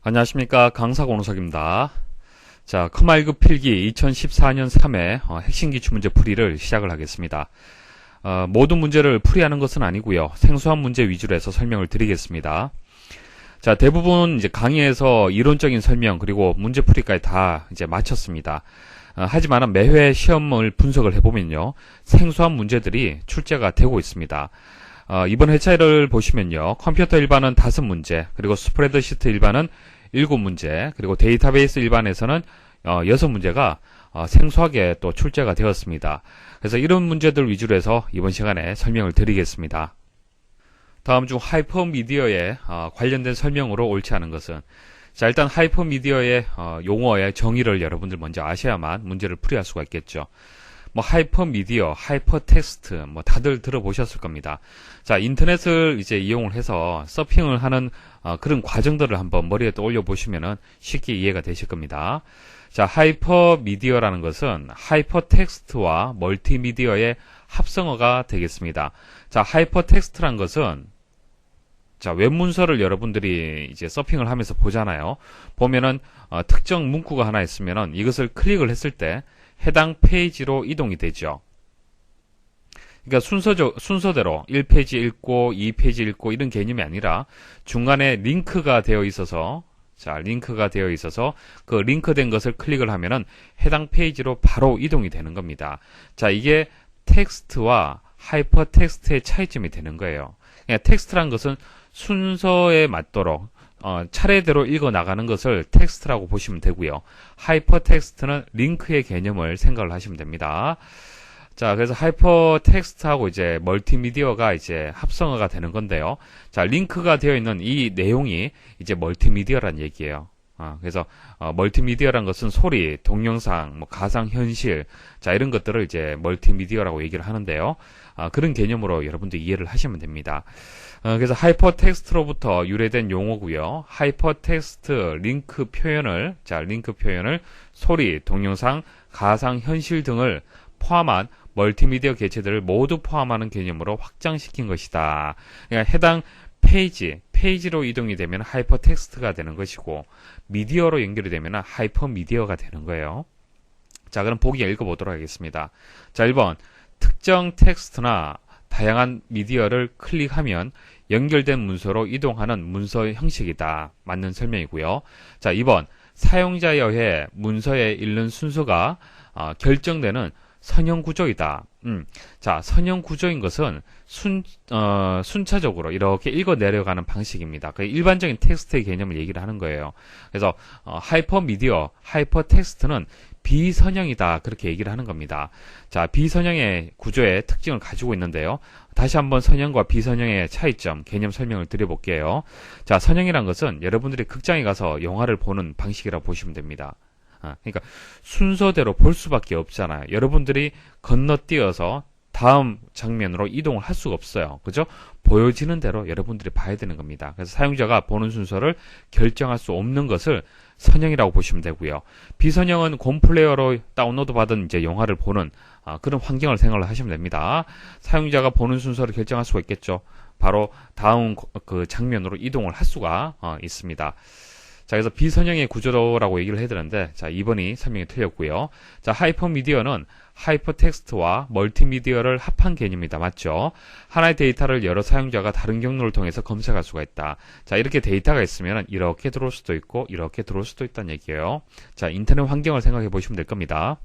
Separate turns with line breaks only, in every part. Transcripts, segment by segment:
안녕하십니까, 강사고노석입니다. 자, 커말1급 필기 2014년 3회 핵심 기출문제 풀이를 시작을 하겠습니다. 모든 문제를 풀이하는 것은 아니고요, 생소한 문제 위주로 해서 설명을 드리겠습니다. 자, 대부분 이제 강의에서 이론적인 설명 그리고 문제 풀이까지 다 이제 마쳤습니다. 하지만 매회 시험을 분석을 해보면요, 생소한 문제들이 출제가 되고 있습니다. 이번 회차를 보시면요, 컴퓨터 일반은 5문제, 그리고 스프레드시트 일반은 7문제, 그리고 데이터베이스 일반에서는 6문제가 생소하게 또 출제가 되었습니다. 그래서 이런 문제들 위주로 해서 이번 시간에 설명을 드리겠습니다. 다음 중 하이퍼미디어에 관련된 설명으로 옳지 않은 것은, 자, 일단 하이퍼미디어의 용어의 정의를 여러분들 먼저 아셔야만 문제를 풀이할 수가 있겠죠. 뭐 하이퍼미디어, 하이퍼텍스트 뭐 다들 들어보셨을 겁니다. 자, 인터넷을 이제 이용을 해서 서핑을 하는 그런 과정들을 한번 머리에 떠올려 보시면은 쉽게 이해가 되실 겁니다. 자, 하이퍼미디어라는 것은 하이퍼텍스트와 멀티미디어의 합성어가 되겠습니다. 자, 하이퍼텍스트란 것은, 자, 웹문서를 여러분들이 이제 서핑을 하면서 보잖아요. 보면은 특정 문구가 하나 있으면은 이것을 클릭을 했을 때 해당 페이지로 이동이 되죠. 그러니까 순서대로 1페이지 읽고 2페이지 읽고 이런 개념이 아니라 중간에 링크가 되어 있어서, 자, 링크가 되어 있어서 그 링크된 것을 클릭을 하면은 해당 페이지로 바로 이동이 되는 겁니다. 자, 이게 텍스트와 하이퍼텍스트의 차이점이 되는 거예요. 그러니까 텍스트란 것은 순서에 맞도록 차례대로 읽어 나가는 것을 텍스트라고 보시면 되고요. 하이퍼텍스트는 링크의 개념을 생각을 하시면 됩니다. 자, 그래서 하이퍼텍스트하고 이제 멀티미디어가 이제 합성어가 되는 건데요. 자, 링크가 되어 있는 이 내용이 이제 멀티미디어란 얘기예요. 그래서 멀티미디어란 것은 소리, 동영상, 뭐 가상현실, 자, 이런 것들을 이제 멀티미디어라고 얘기를 하는데요. 그런 개념으로 여러분들 이해를 하시면 됩니다. 그래서 하이퍼텍스트로부터 유래된 용어고요. 하이퍼텍스트 링크 표현을, 자, 링크 표현을 소리, 동영상, 가상현실 등을 포함한 멀티미디어 개체들을 모두 포함하는 개념으로 확장시킨 것이다. 그러니까 해당 페이지로 이동이 되면 하이퍼텍스트가 되는 것이고, 미디어로 연결이 되면 하이퍼미디어가 되는 거예요. 자, 그럼 보기 읽어보도록 하겠습니다. 자, 1번. 특정 텍스트나 다양한 미디어를 클릭하면 연결된 문서로 이동하는 문서 형식이다. 맞는 설명이고요. 자, 2번. 사용자에 의해 문서에 읽는 순서가 결정되는 선형 구조이다. 자, 선형 구조인 것은 순차적으로 이렇게 읽어 내려가는 방식입니다. 그 일반적인 텍스트의 개념을 얘기를 하는 거예요. 그래서 하이퍼미디어, 하이퍼텍스트는 비선형이다, 그렇게 얘기를 하는 겁니다. 자, 비선형의 구조의 특징을 가지고 있는데요. 다시 한번 선형과 비선형의 차이점, 개념 설명을 드려볼게요. 자, 선형이란 것은 여러분들이 극장에 가서 영화를 보는 방식이라고 보시면 됩니다. 그러니까 순서대로 볼 수밖에 없잖아요. 여러분들이 건너뛰어서 다음 장면으로 이동을 할 수가 없어요. 그죠? 보여지는 대로 여러분들이 봐야 되는 겁니다. 그래서 사용자가 보는 순서를 결정할 수 없는 것을 선형이라고 보시면 되고요. 비선형은 곰플레이어로 다운로드 받은 이제 영화를 보는 그런 환경을 생각을 하시면 됩니다. 사용자가 보는 순서를 결정할 수가 있겠죠. 바로 다음 그 장면으로 이동을 할 수가 있습니다. 자, 그래서 비선형의 구조라고 얘기를 해드렸는데, 자, 2번이 설명이 틀렸고요. 자, 하이퍼미디어는 하이퍼텍스트와 멀티미디어를 합한 개념이다. 맞죠? 하나의 데이터를 여러 사용자가 다른 경로를 통해서 검색할 수가 있다. 자, 이렇게 데이터가 있으면 이렇게 들어올 수도 있고 이렇게 들어올 수도 있다는 얘기예요. 자, 인터넷 환경을 생각해 보시면 될 겁니다.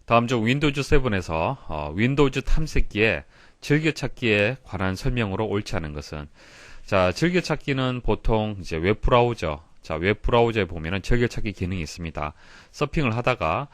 다음 중 윈도우즈 7에서 윈도우즈 탐색기에 즐겨찾기에 관한 설명으로 옳지 않은 것은, 자, 즐겨찾기는 보통 이제 웹브라우저, 자, 웹브라우저에 보면은 즐겨찾기 기능이 있습니다. 서핑을 하다가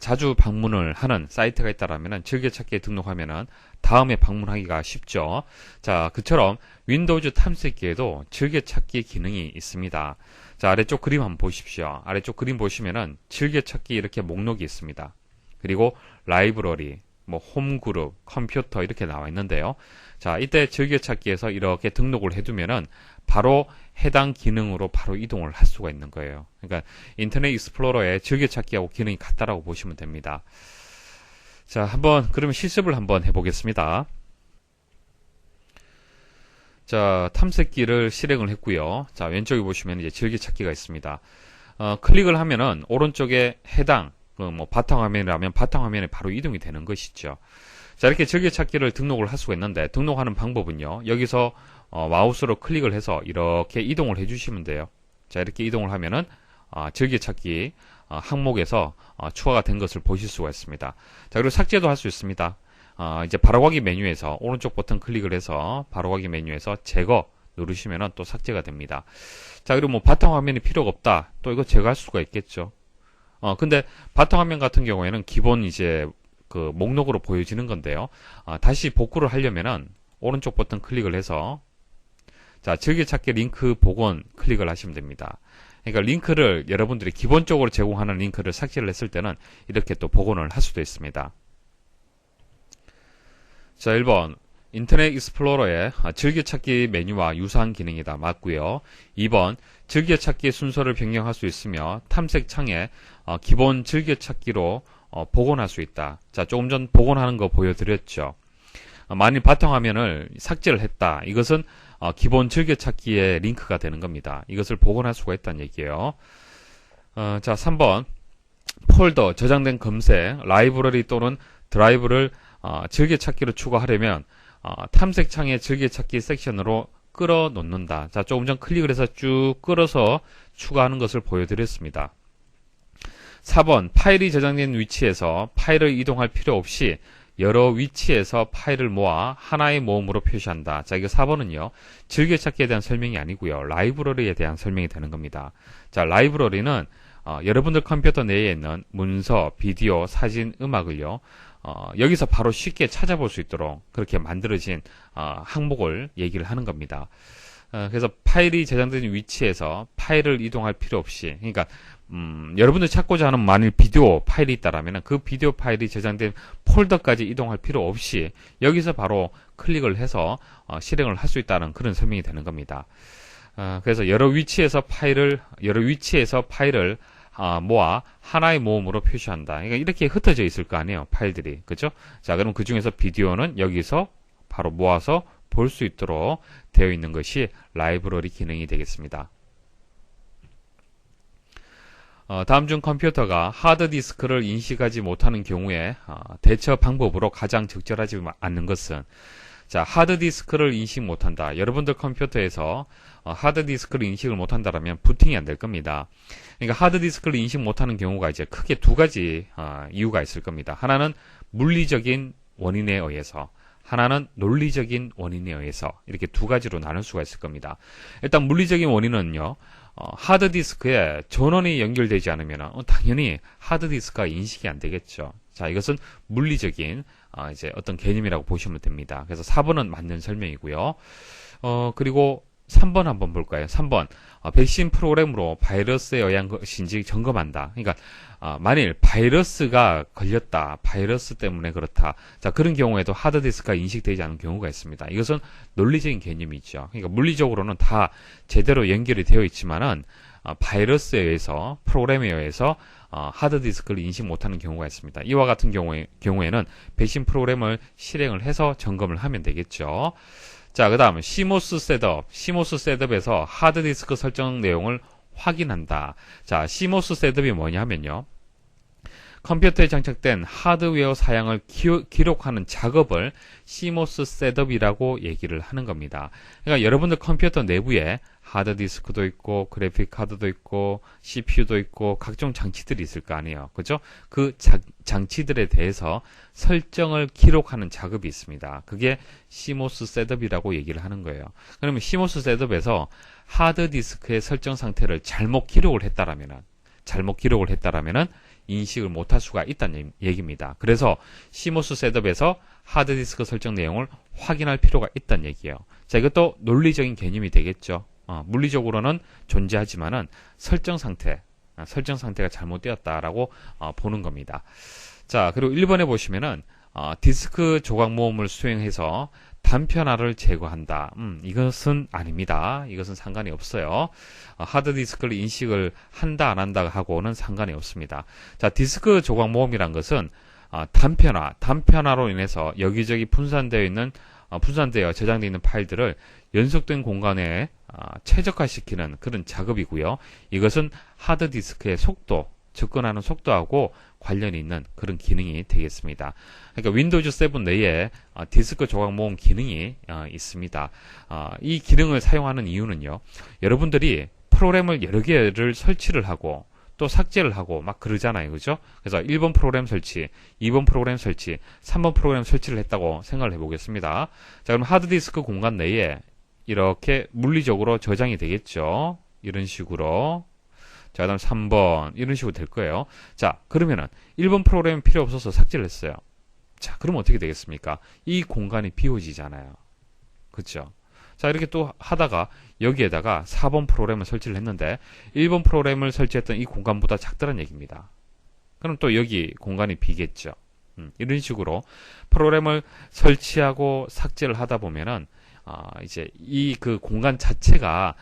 자주 방문을 하는 사이트가 있다라면은 즐겨찾기에 등록하면은 다음에 방문하기가 쉽죠. 자, 그처럼 윈도우즈 탐색기에도 즐겨찾기 기능이 있습니다. 자, 아래쪽 그림 한번 보십시오. 아래쪽 그림 보시면은 즐겨찾기 이렇게 목록이 있습니다. 그리고 라이브러리, 뭐 홈그룹, 컴퓨터 이렇게 나와 있는데요. 자, 이때 즐겨찾기에서 이렇게 등록을 해두면은 바로 해당 기능으로 바로 이동을 할 수가 있는 거예요. 그러니까 인터넷 익스플로러의 즐겨찾기하고 기능이 같다라고 보시면 됩니다. 자, 그러면 실습을 한번 해보겠습니다. 자, 탐색기를 실행을 했고요. 자, 왼쪽에 보시면 이제 즐겨찾기가 있습니다. 클릭을 하면은 오른쪽에 해당 뭐 바탕화면이라면 바탕화면에 바로 이동이 되는 것이죠. 자, 이렇게 즐겨찾기를 등록을 할 수가 있는데 등록하는 방법은요. 여기서 마우스로 클릭을 해서 이렇게 이동을 해주시면 돼요. 자, 이렇게 이동을 하면은 즐겨찾기 항목에서 추가가 된 것을 보실 수가 있습니다. 자, 그리고 삭제도 할 수 있습니다. 이제 바로가기 메뉴에서 오른쪽 버튼 클릭을 해서 바로가기 메뉴에서 제거 누르시면은 또 삭제가 됩니다. 자, 그리고 뭐 바탕화면이 필요가 없다. 또 이거 제거할 수가 있겠죠. 근데 바탕화면 같은 경우에는 기본 이제 그 목록으로 보여지는 건데요. 다시 복구를 하려면은 오른쪽 버튼 클릭을 해서 자, 즐겨찾기 링크 복원 클릭을 하시면 됩니다. 그러니까 링크를 여러분들이 기본적으로 제공하는 링크를 삭제를 했을 때는 이렇게 또 복원을 할 수도 있습니다. 자, 1번 인터넷 익스플로러의 즐겨찾기 메뉴와 유사한 기능이다. 맞고요. 2번 즐겨찾기 순서를 변경할 수 있으며 탐색창에 기본 즐겨찾기로 복원할 수 있다. 자, 조금 전 복원하는 거 보여드렸죠. 만일 바탕화면을 삭제를 했다. 이것은 기본 즐겨찾기의 링크가 되는 겁니다. 이것을 복원할 수가 있다는 얘기예요. 자, 3번 폴더, 저장된 검색, 라이브러리 또는 드라이브를 즐겨찾기로 추가하려면 탐색창의 즐겨찾기 섹션으로 끌어 놓는다. 자, 조금 전 클릭을 해서 쭉 끌어서 추가하는 것을 보여드렸습니다. 4번 파일이 저장된 위치에서 파일을 이동할 필요 없이 여러 위치에서 파일을 모아 하나의 모음으로 표시한다. 자, 이거 4번은요. 즐겨찾기에 대한 설명이 아니고요. 라이브러리에 대한 설명이 되는 겁니다. 자, 라이브러리는 여러분들 컴퓨터 내에 있는 문서, 비디오, 사진, 음악을요. 여기서 바로 쉽게 찾아볼 수 있도록 그렇게 만들어진 항목을 얘기를 하는 겁니다. 그래서 파일이 저장된 위치에서 파일을 이동할 필요 없이, 그러니까 여러분들 찾고자 하는 만일 비디오 파일이 있다라면 그 비디오 파일이 저장된 폴더까지 이동할 필요 없이 여기서 바로 클릭을 해서 실행을 할 수 있다는 그런 설명이 되는 겁니다. 그래서 여러 위치에서 파일을 모아 하나의 모음으로 표시한다. 그러니까 이렇게 흩어져 있을 거 아니에요, 파일들이. 그죠? 자, 그럼 그 중에서 비디오는 여기서 바로 모아서 볼 수 있도록 되어 있는 것이 라이브러리 기능이 되겠습니다. 다음 중 컴퓨터가 하드디스크를 인식하지 못하는 경우에 대처 방법으로 가장 적절하지 않는 것은, 자, 하드디스크를 인식 못한다. 여러분들 컴퓨터에서 하드디스크를 인식을 못한다라면 부팅이 안 될 겁니다. 그러니까 하드디스크를 인식 못하는 경우가 이제 크게 두 가지 이유가 있을 겁니다. 하나는 물리적인 원인에 의해서, 하나는 논리적인 원인에 의해서, 이렇게 두 가지로 나눌 수가 있을 겁니다. 일단 물리적인 원인은요, 하드디스크에 전원이 연결되지 않으면 당연히 하드디스크가 인식이 안 되겠죠. 자, 이것은 물리적인 이제 어떤 개념이라고 보시면 됩니다. 그래서 4번은 맞는 설명이고요. 그리고 3번 한번 볼까요? 3번 백신 프로그램으로 바이러스에 의한 것인지 점검한다. 그러니까 만일 바이러스가 걸렸다, 바이러스 때문에 그렇다. 자, 그런 경우에도 하드디스크가 인식되지 않은 경우가 있습니다. 이것은 논리적인 개념이죠. 그러니까 물리적으로는 다 제대로 연결이 되어 있지만은 바이러스에 의해서, 프로그램에 의해서 하드디스크를 인식 못하는 경우가 있습니다. 이와 같은 경우에는 백신 프로그램을 실행을 해서 점검을 하면 되겠죠. 자, 그 다음 CMOS 셋업. CMOS 셋업에서 하드디스크 설정 내용을 확인한다. 자, CMOS 셋업이 뭐냐 하면요, 컴퓨터에 장착된 하드웨어 사양을 기록하는 작업을 CMOS 셋업이라고 얘기를 하는 겁니다. 그러니까 여러분들 컴퓨터 내부에 하드디스크도 있고 그래픽 카드도 있고 CPU도 있고 각종 장치들이 있을 거 아니에요. 그죠? 그 장치들에 대해서 설정을 기록하는 작업이 있습니다. 그게 CMOS 셋업이라고 얘기를 하는 거예요. 그러면 CMOS 셋업에서 하드디스크의 설정 상태를 잘못 기록을 했다라면은 인식을 못할 수가 있다는 얘기입니다. 그래서 CMOS 셋업에서 하드디스크 설정 내용을 확인할 필요가 있다는 얘기예요. 자, 이것도 논리적인 개념이 되겠죠. 물리적으로는 존재하지만은 설정 상태가 잘못되었다라고 보는 겁니다. 자, 그리고 1번에 보시면은 디스크 조각 모음을 수행해서 단편화를 제거한다. 이것은 아닙니다. 이것은 상관이 없어요. 하드디스크를 인식을 한다 안 한다 하고는 상관이 없습니다. 자, 디스크 조각 모음이란 것은 단편화로 인해서 여기저기 분산되어 있는 분산되어 저장되어 있는 파일들을 연속된 공간에 최적화시키는 그런 작업이고요. 이것은 하드디스크의 속도, 접근하는 속도하고 관련이 있는 그런 기능이 되겠습니다. 그러니까 윈도우즈 7 내에 디스크 조각 모음 기능이 있습니다. 이 기능을 사용하는 이유는요. 여러분들이 프로그램을 여러 개를 설치를 하고 또 삭제를 하고 막 그러잖아요. 그죠? 그래서 1번 프로그램 설치, 2번 프로그램 설치, 3번 프로그램 설치를 했다고 생각을 해보겠습니다. 자, 그럼 하드디스크 공간 내에 이렇게 물리적으로 저장이 되겠죠. 이런 식으로. 자, 그 다음 3번 이런 식으로 될 거예요. 자, 그러면은 1번 프로그램이 필요 없어서 삭제를 했어요. 자, 그러면 어떻게 되겠습니까? 이 공간이 비워지잖아요. 그렇죠? 자, 이렇게 또 하다가 여기에다가 4번 프로그램을 설치를 했는데 1번 프로그램을 설치했던 이 공간보다 작다는 얘기입니다. 그럼 또 여기 공간이 비겠죠. 이런 식으로 프로그램을 설치하고 삭제를 하다 보면은 이제 이 그 공간 자체가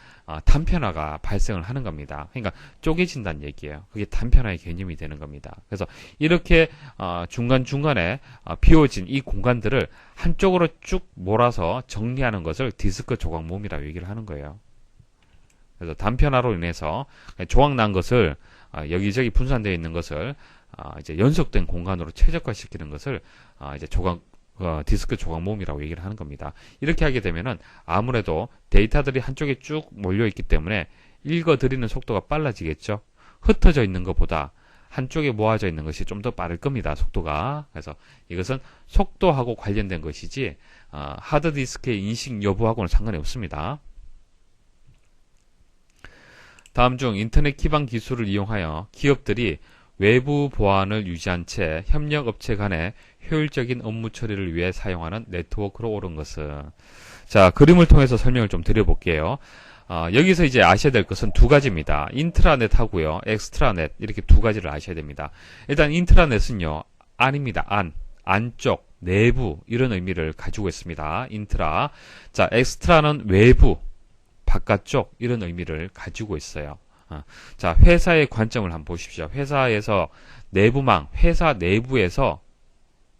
단편화가 발생을 하는 겁니다. 그러니까 쪼개진다는 얘기예요. 그게 단편화의 개념이 되는 겁니다. 그래서 이렇게 중간중간에 비워진 이 공간들을 한쪽으로 쭉 몰아서 정리하는 것을 디스크 조각 모음이라고 얘기를 하는 거예요. 그래서 단편화로 인해서 조각 난 것을 여기저기 분산되어 있는 것을 이제 연속된 공간으로 최적화시키는 것을 이제 디스크 조각 모음이라고 얘기를 하는 겁니다. 이렇게 하게 되면은 아무래도 데이터들이 한쪽에 쭉 몰려 있기 때문에 읽어드리는 속도가 빨라지겠죠. 흩어져 있는 것보다 한쪽에 모아져 있는 것이 좀 더 빠를 겁니다. 속도가. 그래서 이것은 속도하고 관련된 것이지 하드디스크의 인식 여부하고는 상관이 없습니다. 다음 중 인터넷 기반 기술을 이용하여 기업들이 외부 보안을 유지한 채 협력업체 간의 효율적인 업무 처리를 위해 사용하는 네트워크로 옳은 것은. 자, 그림을 통해서 설명을 좀 드려볼게요. 여기서 이제 아셔야 될 것은 두 가지입니다. 인트라넷 하고요, 엑스트라넷, 이렇게 두 가지를 아셔야 됩니다. 일단 인트라넷은요, 안입니다. 안쪽, 내부, 이런 의미를 가지고 있습니다. 인트라. 자, 엑스트라는 외부, 바깥쪽, 이런 의미를 가지고 있어요. 자, 회사의 관점을 한번 보십시오. 회사에서 내부망, 회사 내부에서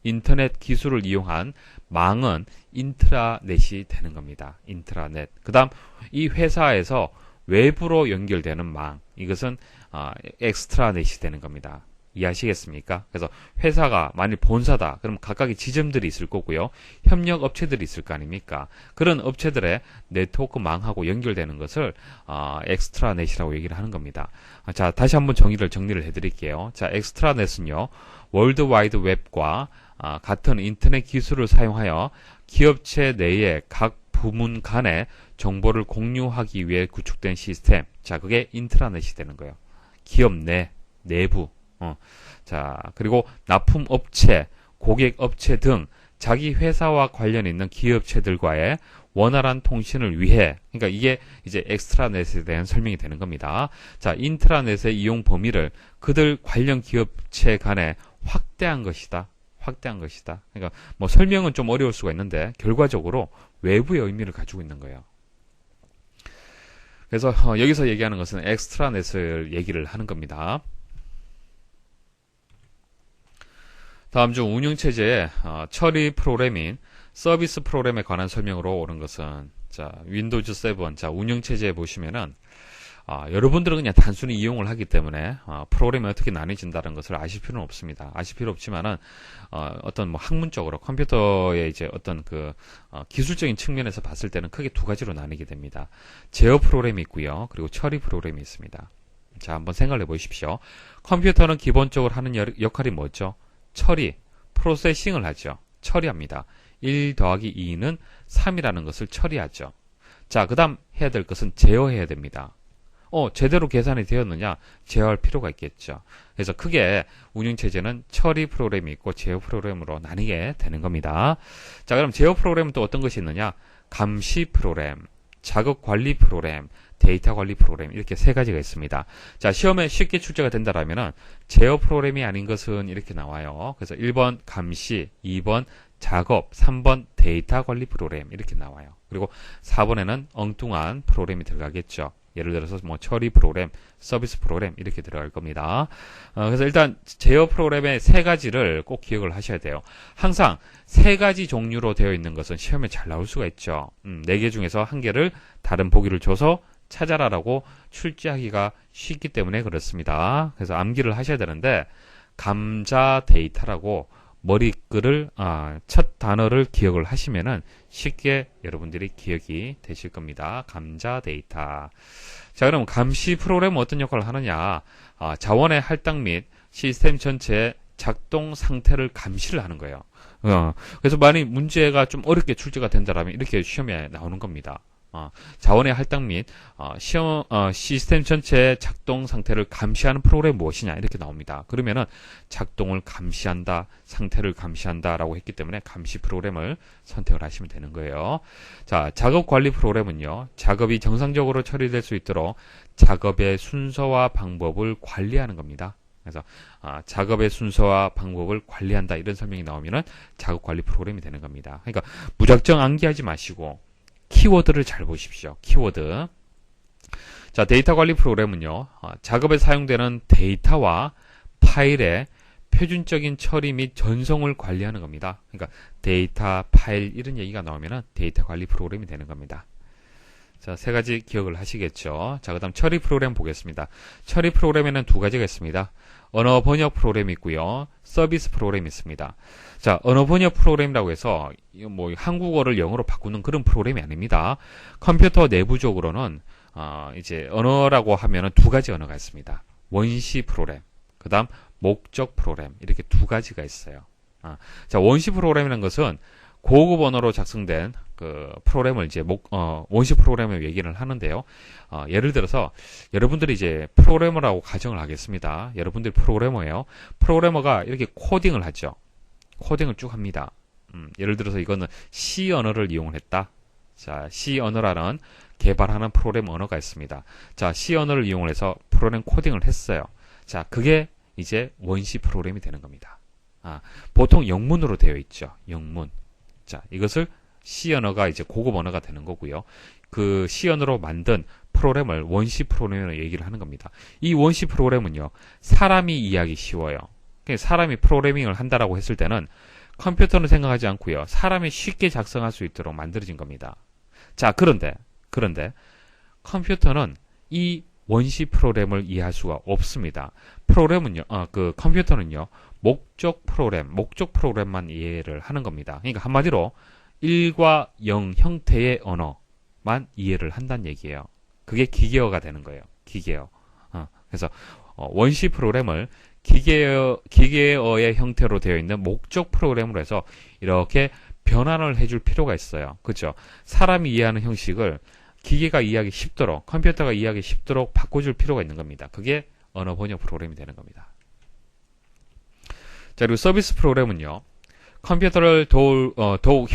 인터넷 기술을 이용한 망은 인트라넷이 되는 겁니다. 인트라넷. 그 다음 이 회사에서 외부로 연결되는 망, 이것은 엑스트라넷이 되는 겁니다. 이해하시겠습니까? 그래서 회사가 만일 본사다, 그럼 각각의 지점들이 있을 거고요. 협력 업체들이 있을 거 아닙니까? 그런 업체들의 네트워크 망하고 연결되는 것을 엑스트라넷이라고 얘기를 하는 겁니다. 자, 다시 한번 정리를 해드릴게요. 자, 엑스트라넷은요, 월드와이드 웹과 같은 인터넷 기술을 사용하여 기업체 내의 각 부문 간의 정보를 공유하기 위해 구축된 시스템. 자, 그게 인트라넷이 되는 거예요. 기업 내부. 자, 그리고 납품업체, 고객업체 등 자기 회사와 관련 있는 기업체들과의 원활한 통신을 위해, 그러니까 이게 이제 엑스트라넷에 대한 설명이 되는 겁니다. 자, 인트라넷의 이용 범위를 그들 관련 기업체 간에 확대한 것이다. 그러니까 뭐 설명은 좀 어려울 수가 있는데 결과적으로 외부의 의미를 가지고 있는 거예요. 그래서 여기서 얘기하는 것은 엑스트라넷을 얘기를 하는 겁니다. 다음 중 운영체제의 처리 프로그램인 서비스 프로그램에 관한 설명으로 옳은 것은, 자, 윈도우즈 7, 자, 운영체제에 보시면은, 여러분들은 그냥 단순히 이용을 하기 때문에, 프로그램이 어떻게 나뉘어진다는 것을 아실 필요는 없습니다. 아실 필요 없지만은, 어떤 뭐 학문적으로 컴퓨터의 이제 어떤 기술적인 측면에서 봤을 때는 크게 두 가지로 나뉘게 됩니다. 제어 프로그램이 있고요. 그리고 처리 프로그램이 있습니다. 자, 한번 생각을 해 보십시오. 컴퓨터는 기본적으로 하는 역할이 뭐죠? 처리, 프로세싱을 하죠. 처리합니다. 1 더하기 2는 3이라는 것을 처리하죠. 자, 그 다음 해야 될 것은 제어해야 됩니다. 제대로 계산이 되었느냐? 제어할 필요가 있겠죠. 그래서 크게 운영체제는 처리 프로그램이 있고 제어 프로그램으로 나뉘게 되는 겁니다. 자, 그럼 제어 프로그램은 또 어떤 것이 있느냐? 감시 프로그램, 작업 관리 프로그램, 데이터 관리 프로그램, 이렇게 세 가지가 있습니다. 자, 시험에 쉽게 출제가 된다라면은 제어 프로그램이 아닌 것은 이렇게 나와요. 그래서 1번 감시, 2번 작업, 3번 데이터 관리 프로그램, 이렇게 나와요. 그리고 4번에는 엉뚱한 프로그램이 들어가겠죠. 예를 들어서 뭐 처리 프로그램, 서비스 프로그램 이렇게 들어갈 겁니다. 그래서 일단 제어 프로그램의 세 가지를 꼭 기억을 하셔야 돼요. 항상 세 가지 종류로 되어 있는 것은 시험에 잘 나올 수가 있죠. 네 개 중에서 한 개를 다른 보기를 줘서 찾아라라고 출제하기가 쉽기 때문에 그렇습니다. 그래서 암기를 하셔야 되는데 감자 데이터라고 머리글을 첫 단어를 기억을 하시면은 쉽게 여러분들이 기억이 되실 겁니다. 감자 데이터. 자, 그럼 감시 프로그램은 어떤 역할을 하느냐? 자원의 할당 및 시스템 전체의 작동 상태를 감시를 하는 거예요. 그래서 만약 문제가 좀 어렵게 출제가 된다라면 이렇게 시험에 나오는 겁니다. 자원의 할당 및 시스템 전체의 작동 상태를 감시하는 프로그램이 무엇이냐 이렇게 나옵니다. 그러면은 작동을 감시한다, 상태를 감시한다라고 했기 때문에 감시 프로그램을 선택을 하시면 되는 거예요. 자, 작업 관리 프로그램은요, 작업이 정상적으로 처리될 수 있도록 작업의 순서와 방법을 관리하는 겁니다. 그래서 작업의 순서와 방법을 관리한다 이런 설명이 나오면은 작업 관리 프로그램이 되는 겁니다. 그러니까 무작정 암기하지 마시고 키워드를 잘 보십시오. 키워드. 자, 데이터 관리 프로그램은요, 작업에 사용되는 데이터와 파일의 표준적인 처리 및 전송을 관리하는 겁니다. 그러니까 데이터, 파일 이런 얘기가 나오면은 데이터 관리 프로그램이 되는 겁니다. 자, 세 가지 기억을 하시겠죠. 자, 그 다음 처리 프로그램 보겠습니다. 처리 프로그램에는 두 가지가 있습니다. 언어 번역 프로그램이 있고요. 서비스 프로그램이 있습니다. 자, 언어 번역 프로그램이라고 해서 뭐 한국어를 영어로 바꾸는 그런 프로그램이 아닙니다. 컴퓨터 내부적으로는 이제 언어라고 하면은 두 가지 언어가 있습니다. 원시 프로그램, 그 다음 목적 프로그램 이렇게 두 가지가 있어요. 자, 원시 프로그램이라는 것은 고급 언어로 작성된 그 프로그램을 이제 원시 프로그램을 얘기를 하는데요. 예를 들어서 여러분들이 이제 프로그래머라고 가정을 하겠습니다. 여러분들이 프로그래머예요. 프로그래머가 이렇게 코딩을 하죠. 코딩을 쭉 합니다. 예를 들어서 이거는 C 언어를 이용을 했다. 자, C 언어라는 개발하는 프로그램 언어가 있습니다. 자, C 언어를 이용해서 프로그램 코딩을 했어요. 자, 그게 이제 원시 프로그램이 되는 겁니다. 보통 영문으로 되어 있죠. 영문. 자, 이것을 C 언어가 이제 고급 언어가 되는 거고요. 그 C 언어로 만든 프로그램을 원시 프로그램으로 얘기를 하는 겁니다. 이 원시 프로그램은요, 사람이 이해하기 쉬워요. 사람이 프로그래밍을 한다라고 했을 때는 컴퓨터는 생각하지 않고요, 사람이 쉽게 작성할 수 있도록 만들어진 겁니다. 자, 그런데 컴퓨터는 이 원시 프로그램을 이해할 수가 없습니다. 컴퓨터는요, 목적 프로그램만 이해를 하는 겁니다. 그러니까 한마디로 1과 0 형태의 언어만 이해를 한다는 얘기예요. 그게 기계어가 되는 거예요. 기계어. 그래서 원시 프로그램을 기계어의 형태로 되어 있는 목적 프로그램으로 해서 이렇게 변환을 해줄 필요가 있어요. 그렇죠? 사람이 이해하는 형식을 기계가 이해하기 쉽도록, 컴퓨터가 이해하기 쉽도록 바꿔줄 필요가 있는 겁니다. 그게 언어 번역 프로그램이 되는 겁니다. 자, 그리고 서비스 프로그램은요, 컴퓨터를 더욱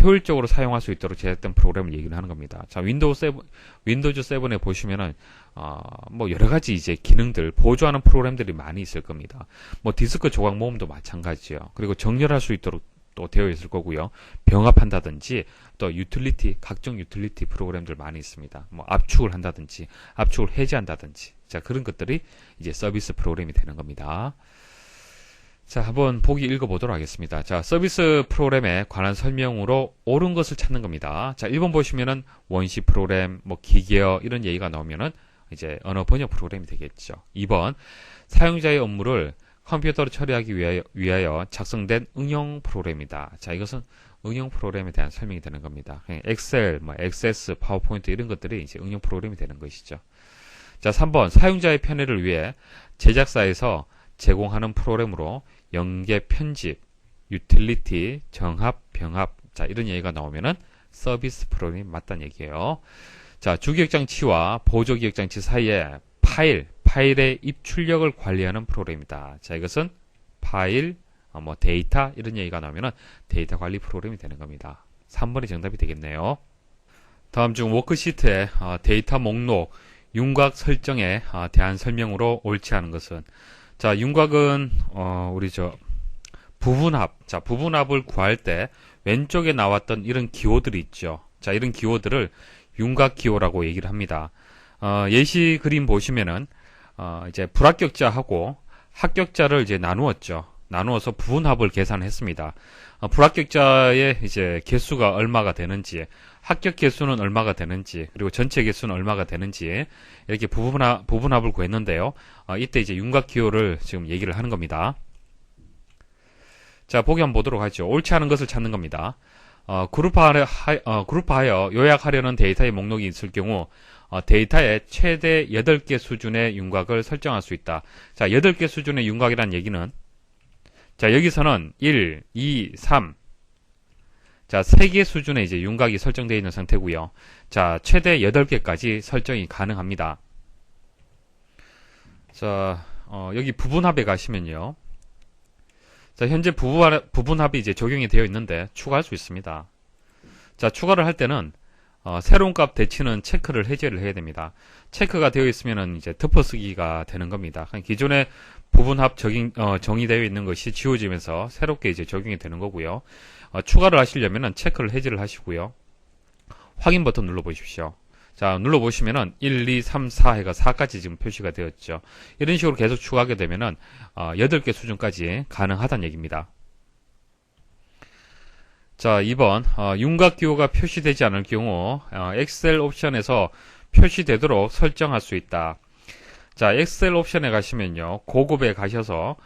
효율적으로 사용할 수 있도록 제작된 프로그램을 얘기를 하는 겁니다. 자, 윈도우즈 7에 보시면은, 뭐 여러 가지 이제 기능들, 보조하는 프로그램들이 많이 있을 겁니다. 뭐 디스크 조각 모음도 마찬가지죠. 그리고 정렬할 수 있도록 또 되어 있을 거고요. 병합한다든지, 또 각종 유틸리티 프로그램들 많이 있습니다. 뭐 압축을 한다든지, 압축을 해제한다든지. 자, 그런 것들이 이제 서비스 프로그램이 되는 겁니다. 자, 한번 보기 읽어보도록 하겠습니다. 자, 서비스 프로그램에 관한 설명으로 옳은 것을 찾는 겁니다. 자, 1번 보시면은 원시 프로그램, 뭐 기계어 이런 얘기가 나오면은 이제 언어 번역 프로그램이 되겠죠. 2번, 사용자의 업무를 컴퓨터로 처리하기 위하여 작성된 응용 프로그램이다. 자, 이것은 응용 프로그램에 대한 설명이 되는 겁니다. 엑셀, 뭐 액세스, 파워포인트 이런 것들이 이제 응용 프로그램이 되는 것이죠. 자, 3번, 사용자의 편의를 위해 제작사에서 제공하는 프로그램으로 연계 편집, 유틸리티, 정합, 병합, 자, 이런 얘기가 나오면은 서비스 프로그램이 맞다는 얘기예요. 자, 주기억장치와 보조기억장치 사이에 파일의 입출력을 관리하는 프로그램이다. 자, 이것은 파일, 뭐 데이터 이런 얘기가 나오면은 데이터 관리 프로그램이 되는 겁니다. 3번이 정답이 되겠네요. 다음 중 워크시트의 데이터 목록, 윤곽 설정에 대한 설명으로 옳지 않은 것은, 자, 윤곽은 부분합. 자, 부분합을 구할 때 왼쪽에 나왔던 이런 기호들이 있죠. 자, 이런 기호들을 윤곽 기호라고 얘기를 합니다. 예시 그림 보시면은, 이제 불합격자하고 합격자를 이제 나누었죠. 나누어서 부분합을 계산했습니다. 불합격자의 이제 개수가 얼마가 되는지, 합격 개수는 얼마가 되는지, 그리고 전체 개수는 얼마가 되는지, 이렇게 부분합을 구했는데요. 이때 이제 윤곽기호를 지금 얘기를 하는 겁니다. 자, 보기 한번 보도록 하죠. 옳지 않은 것을 찾는 겁니다. 그룹화하여 요약하려는 데이터의 목록이 있을 경우, 데이터의 최대 8개 수준의 윤곽을 설정할 수 있다. 자, 8개 수준의 윤곽이란 얘기는, 자, 여기서는 1, 2, 3. 자, 3개 수준의 이제 윤곽이 설정되어 있는 상태고요. 자, 최대 8개까지 설정이 가능합니다. 자, 여기 부분합에 가시면요. 자, 현재 부분합이 이제 적용이 되어 있는데 추가할 수 있습니다. 자, 추가를 할 때는 새로운 값 대치는 체크를 해제를 해야 됩니다. 체크가 되어 있으면은 이제 덮어쓰기가 되는 겁니다. 기존에 부분합 정의되어 있는 것이 지워지면서 새롭게 이제 적용이 되는 거고요. 추가를 하시려면은 체크를 해제를 하시고요. 확인 버튼 눌러보십시오. 자, 눌러보시면은 1, 2, 3, 4 해가 4까지 지금 표시가 되었죠. 이런 식으로 계속 추가하게 되면은 8개 수준까지 가능하다는 얘기입니다. 자, 2번 윤곽기호가 표시되지 않을 경우 엑셀 옵션에서 표시되도록 설정할 수 있다. 자, 엑셀 옵션에 가시면요. 고급에 가셔서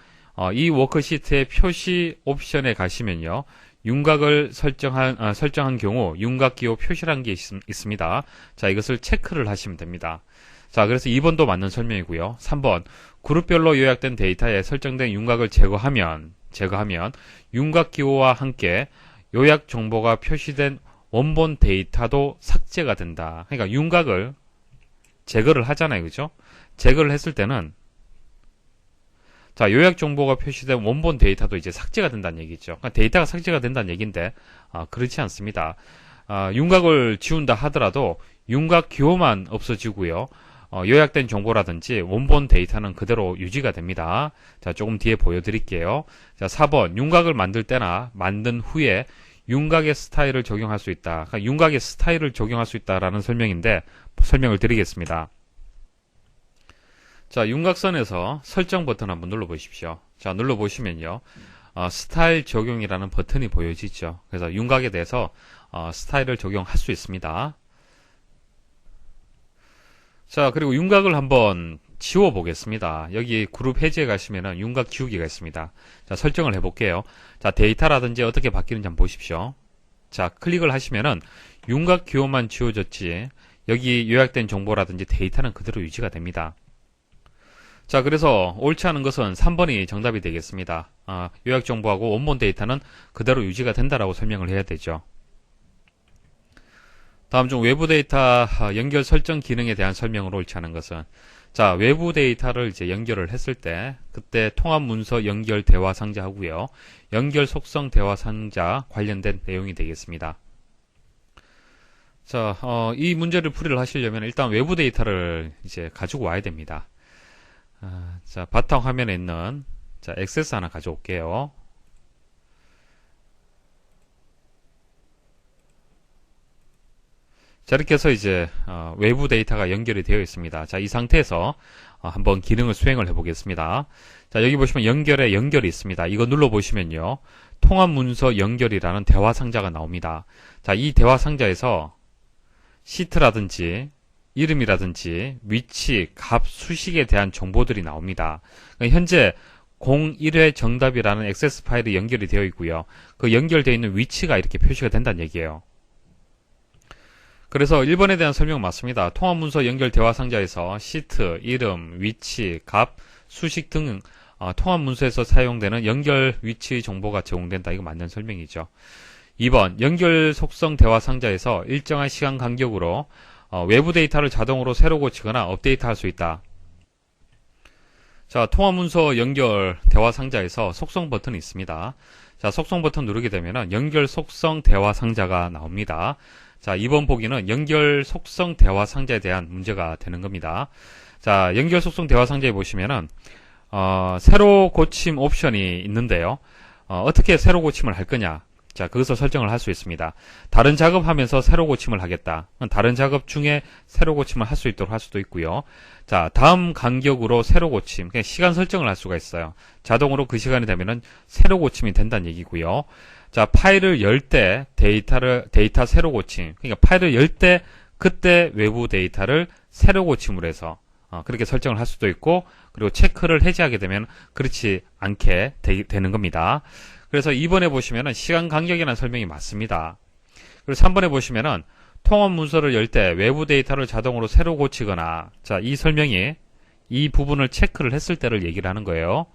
이 워크시트의 표시 옵션에 가시면요. 윤곽을 설정한 경우 윤곽기호 표시라는 게 있습니다. 자, 이것을 체크를 하시면 됩니다. 자, 그래서 2번도 맞는 설명이고요. 3번 그룹별로 요약된 데이터에 설정된 윤곽을 제거하면 윤곽기호와 함께 요약 정보가 표시된 원본 데이터도 삭제가 된다. 그러니까 윤곽을 제거를 하잖아요. 그죠? 제거를 했을 때는 자, 요약 정보가 표시된 원본 데이터도 이제 삭제가 된다는 얘기죠. 그러니까 데이터가 삭제가 된다는 얘기인데 그렇지 않습니다. 윤곽을 지운다 하더라도 윤곽 기호만 없어지고요. 요약된 정보라든지 원본 데이터는 그대로 유지가 됩니다. 자, 조금 뒤에 보여드릴게요. 자, 4번 윤곽을 만들 때나 만든 후에 윤곽의 스타일을 적용할 수 있다. 그러니까 윤곽의 스타일을 적용할 수 있다라는 설명인데 설명을 드리겠습니다. 자, 윤곽선에서 설정 버튼 한번 눌러보십시오. 자, 눌러보시면요. 스타일 적용이라는 버튼이 보여지죠. 그래서 윤곽에 대해서 스타일을 적용할 수 있습니다. 자, 그리고 윤곽을 한번 지워 보겠습니다. 여기 그룹 해제에 가시면은 윤곽 지우기가 있습니다. 자, 설정을 해볼게요. 자, 데이터라든지 어떻게 바뀌는지 한번 보십시오. 자, 클릭을 하시면은 윤곽 기호만 지워졌지 여기 요약된 정보라든지 데이터는 그대로 유지가 됩니다. 자, 그래서 옳지 않은 것은 3번이 정답이 되겠습니다. 요약 정보하고 원본 데이터는 그대로 유지가 된다라고 설명을 해야 되죠. 다음 중 외부 데이터 연결 설정 기능에 대한 설명으로 옳지 않은 것은, 자, 외부 데이터를 이제 연결을 했을 때 그때 통합 문서 연결 대화 상자 하고요. 연결 속성 대화 상자 관련된 내용이 되겠습니다. 자, 이 문제를 풀이를 하시려면 일단 외부 데이터를 이제 가지고 와야 됩니다. 자, 바탕 화면에 있는 자, 액세스 하나 가져올게요. 자, 이렇게 해서 이제 외부 데이터가 연결이 되어 있습니다. 자, 이 상태에서 한번 기능을 수행을 해 보겠습니다. 자, 여기 보시면 연결에 연결이 있습니다. 이거 눌러 보시면요. 통합 문서 연결이라는 대화 상자가 나옵니다. 자, 이 대화 상자에서 시트라든지 이름이라든지 위치, 값, 수식에 대한 정보들이 나옵니다. 그러니까 현재 01회 정답이라는 액세스 파일이 연결이 되어 있고요. 그 연결되어 있는 위치가 이렇게 표시가 된다는 얘기예요. 그래서 1번에 대한 설명 맞습니다. 통합문서 연결 대화 상자에서 시트, 이름, 위치, 값, 수식 등 통합문서에서 사용되는 연결 위치 정보가 제공된다. 이거 맞는 설명이죠. 2번 연결 속성 대화 상자에서 일정한 시간 간격으로 외부 데이터를 자동으로 새로 고치거나 업데이트 할 수 있다. 자, 통합문서 연결 대화 상자에서 속성 버튼이 있습니다. 자, 속성 버튼 누르게 되면 연결 속성 대화 상자가 나옵니다. 자, 2번 보기는 연결 속성 대화 상자에 대한 문제가 되는 겁니다. 자, 연결 속성 대화 상자에 보시면은 새로 고침 옵션이 있는데요. 어떻게 새로 고침을 할 거냐? 자, 그것을 설정을 할 수 있습니다. 다른 작업하면서 세로 고침을 하겠다. 다른 작업 중에 세로 고침을 할 수 있도록 할 수도 있고요. 자, 다음 간격으로 세로 고침. 그냥 시간 설정을 할 수가 있어요. 자동으로 그 시간이 되면은 세로 고침이 된다는 얘기고요. 자, 파일을 열 때 데이터 세로 고침. 그러니까 파일을 열 때 그때 외부 데이터를 세로 고침을 해서 그렇게 설정을 할 수도 있고, 그리고 체크를 해제하게 되면 그렇지 않게 되는 겁니다. 그래서 2번에 보시면은 시간 간격이라는 설명이 맞습니다. 그리고 3번에 보시면은 통합 문서를 열 때 외부 데이터를 자동으로 세로 고치거나, 자, 이 설명이 이 부분을 체크를 했을 때를 얘기를 하는 거예요.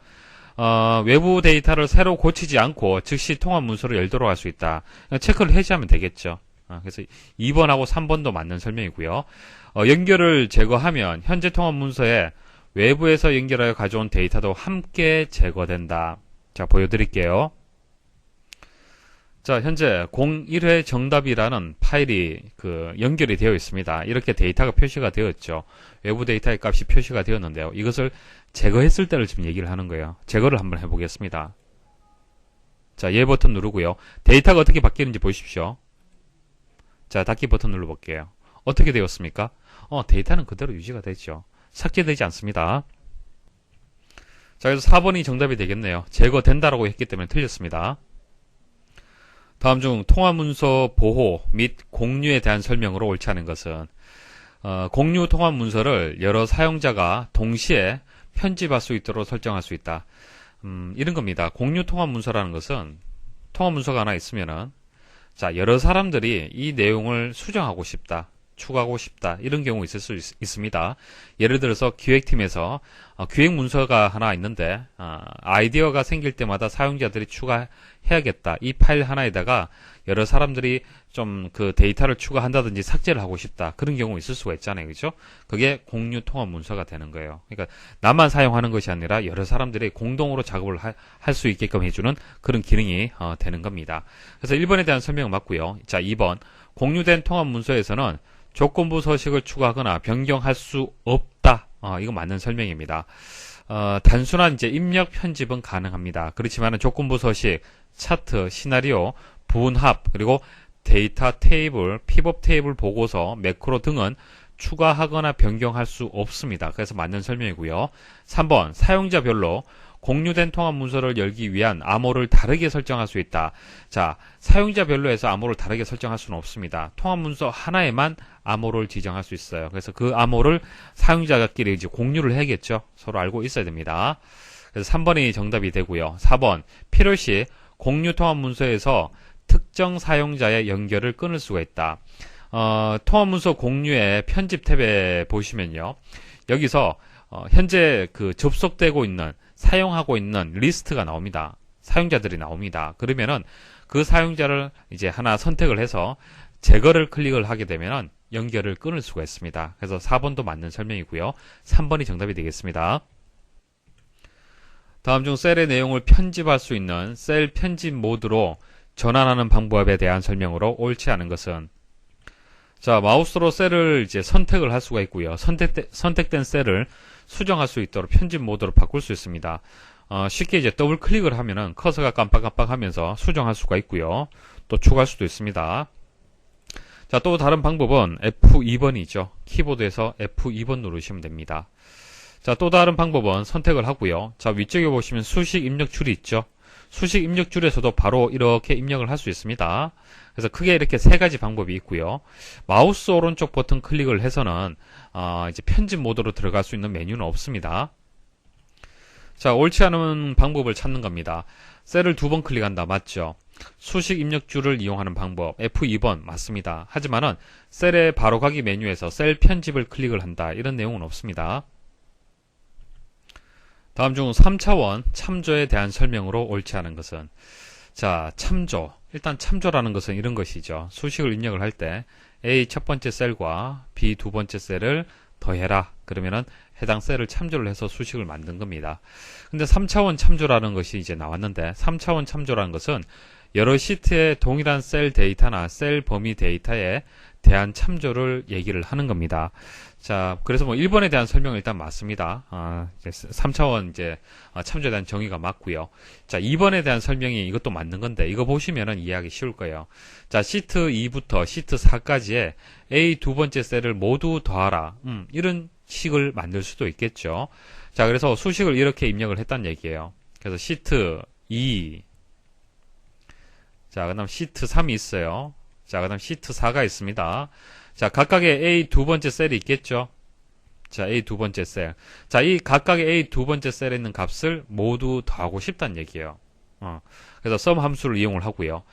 외부 데이터를 새로 고치지 않고 즉시 통합 문서를 열도록 할 수 있다. 체크를 해제하면 되겠죠. 그래서 2번하고 3번도 맞는 설명이고요. 연결을 제거하면 현재 통합 문서에 외부에서 연결하여 가져온 데이터도 함께 제거된다. 자, 보여드릴게요. 자, 현재 01회 정답이라는 파일이 연결이 되어 있습니다. 이렇게 데이터가 표시가 되었죠. 외부 데이터의 값이 표시가 되었는데요. 이것을 제거했을 때를 지금 얘기를 하는 거예요. 제거를 한번 해보겠습니다. 자, 예 버튼 누르고요. 데이터가 어떻게 바뀌는지 보십시오. 자, 닫기 버튼 눌러볼게요. 어떻게 되었습니까? 데이터는 그대로 유지가 되죠. 삭제되지 않습니다. 자, 그래서 4번이 정답이 되겠네요. 제거된다라고 했기 때문에 틀렸습니다. 다음 중 통합문서 보호 및 공유에 대한 설명으로 옳지 않은 것은, 공유 통합문서를 여러 사용자가 동시에 편집할 수 있도록 설정할 수 있다. 이런 겁니다. 공유 통합문서라는 것은 통합문서가 하나 있으면은, 자, 여러 사람들이 이 내용을 수정하고 싶다, 추가하고 싶다, 이런 경우 있을 수 있습니다. 예를 들어서 기획팀에서 기획 문서가 하나 있는데 아이디어가 생길 때마다 사용자들이 추가해야겠다. 이 파일 하나에다가 여러 사람들이 좀 그 데이터를 추가한다든지 삭제를 하고 싶다. 그런 경우 있을 수가 있잖아요. 그죠? 그게 공유 통합 문서가 되는 거예요. 그러니까 나만 사용하는 것이 아니라 여러 사람들이 공동으로 작업을 할 수 있게끔 해주는 그런 기능이 되는 겁니다. 그래서 1번에 대한 설명은 맞고요. 자, 2번. 공유된 통합 문서에서는 조건부 서식을 추가하거나 변경할 수 없다. 이거 맞는 설명입니다. 단순한 이제 입력 편집은 가능합니다. 그렇지만 조건부 서식, 차트, 시나리오, 분합, 그리고 데이터 테이블, 피벗 테이블 보고서, 매크로 등은 추가하거나 변경할 수 없습니다. 그래서 맞는 설명이고요. 3번, 사용자별로 공유된 통합 문서를 열기 위한 암호를 다르게 설정할 수 있다. 자, 사용자별로 해서 암호를 다르게 설정할 수는 없습니다. 통합 문서 하나에만 암호를 지정할 수 있어요. 그래서 그 암호를 사용자끼리 이제 공유를 해야겠죠. 서로 알고 있어야 됩니다. 그래서 3번이 정답이 되고요. 4번, 필요시 공유 통합 문서에서 특정 사용자의 연결을 끊을 수가 있다. 통합 문서 공유의 편집 탭에 보시면요. 여기서 현재 접속되고 있는, 사용하고 있는 리스트가 나옵니다. 사용자들이 나옵니다. 그러면은 그 사용자를 이제 하나 선택을 해서 제거를 클릭을 하게 되면은 연결을 끊을 수가 있습니다. 그래서 4번도 맞는 설명이고요. 3번이 정답이 되겠습니다. 다음 중 셀의 내용을 편집할 수 있는 셀 편집 모드로 전환하는 방법에 대한 설명으로 옳지 않은 것은, 자, 마우스로 셀을 이제 선택을 할 수가 있고요. 선택된 셀을 수정할 수 있도록 편집 모드로 바꿀 수 있습니다. 쉽게 이제 더블 클릭을 하면은 커서가 깜빡깜빡 하면서 수정할 수가 있고요. 또 추가할 수도 있습니다. 자, 또 다른 방법은 F2번이죠. 키보드에서 F2번 누르시면 됩니다. 자, 또 다른 방법은 선택을 하고요. 자, 위쪽에 보시면 수식 입력 줄이 있죠. 수식 입력 줄에서도 바로 이렇게 입력을 할 수 있습니다. 그래서 크게 이렇게 세 가지 방법이 있고요. 마우스 오른쪽 버튼 클릭을 해서는 이제 편집 모드로 들어갈 수 있는 메뉴는 없습니다. 자, 옳지 않은 방법을 찾는 겁니다. 셀을 2번 클릭한다. 맞죠? 수식 입력 줄을 이용하는 방법 F2번 맞습니다. 하지만은 셀의 바로가기 메뉴에서 셀 편집을 클릭을 한다. 이런 내용은 없습니다. 다음 중 3차원 참조에 대한 설명으로 옳지 않은 것은, 자, 참조. 일단 참조라는 것은 이런 것이죠. 수식을 입력을 할 때 A 첫 번째 셀과 B 두 번째 셀을 더해라. 그러면은 해당 셀을 참조를 해서 수식을 만든 겁니다. 근데 3차원 참조라는 것이 이제 나왔는데, 3차원 참조라는 것은 여러 시트의 동일한 셀 데이터나 셀 범위 데이터에 대한 참조를 얘기를 하는 겁니다. 자, 그래서 뭐 1번에 대한 설명은 일단 맞습니다. 3차원 이제 참조에 대한 정의가 맞고요. 자, 2번에 대한 설명이 이것도 맞는 건데 이거 보시면은 이해하기 쉬울 거예요. 자, 시트 2부터 시트 4까지의 A 두 번째 셀을 모두 더하라. 이런 식을 만들 수도 있겠죠. 자, 그래서 수식을 이렇게 입력을 했다는 얘기예요. 그래서 시트 2, 자, 그 다음 시트 3이 있어요. 자, 그 다음 시트 4가 있습니다. 자, 각각의 A 두 번째 셀이 있겠죠. 자, A 두 번째 셀. 자, 이 각각의 A 두 번째 셀에 있는 값을 모두 더하고 싶다는 얘기예요. 그래서 sum 함수를 이용을 하고요.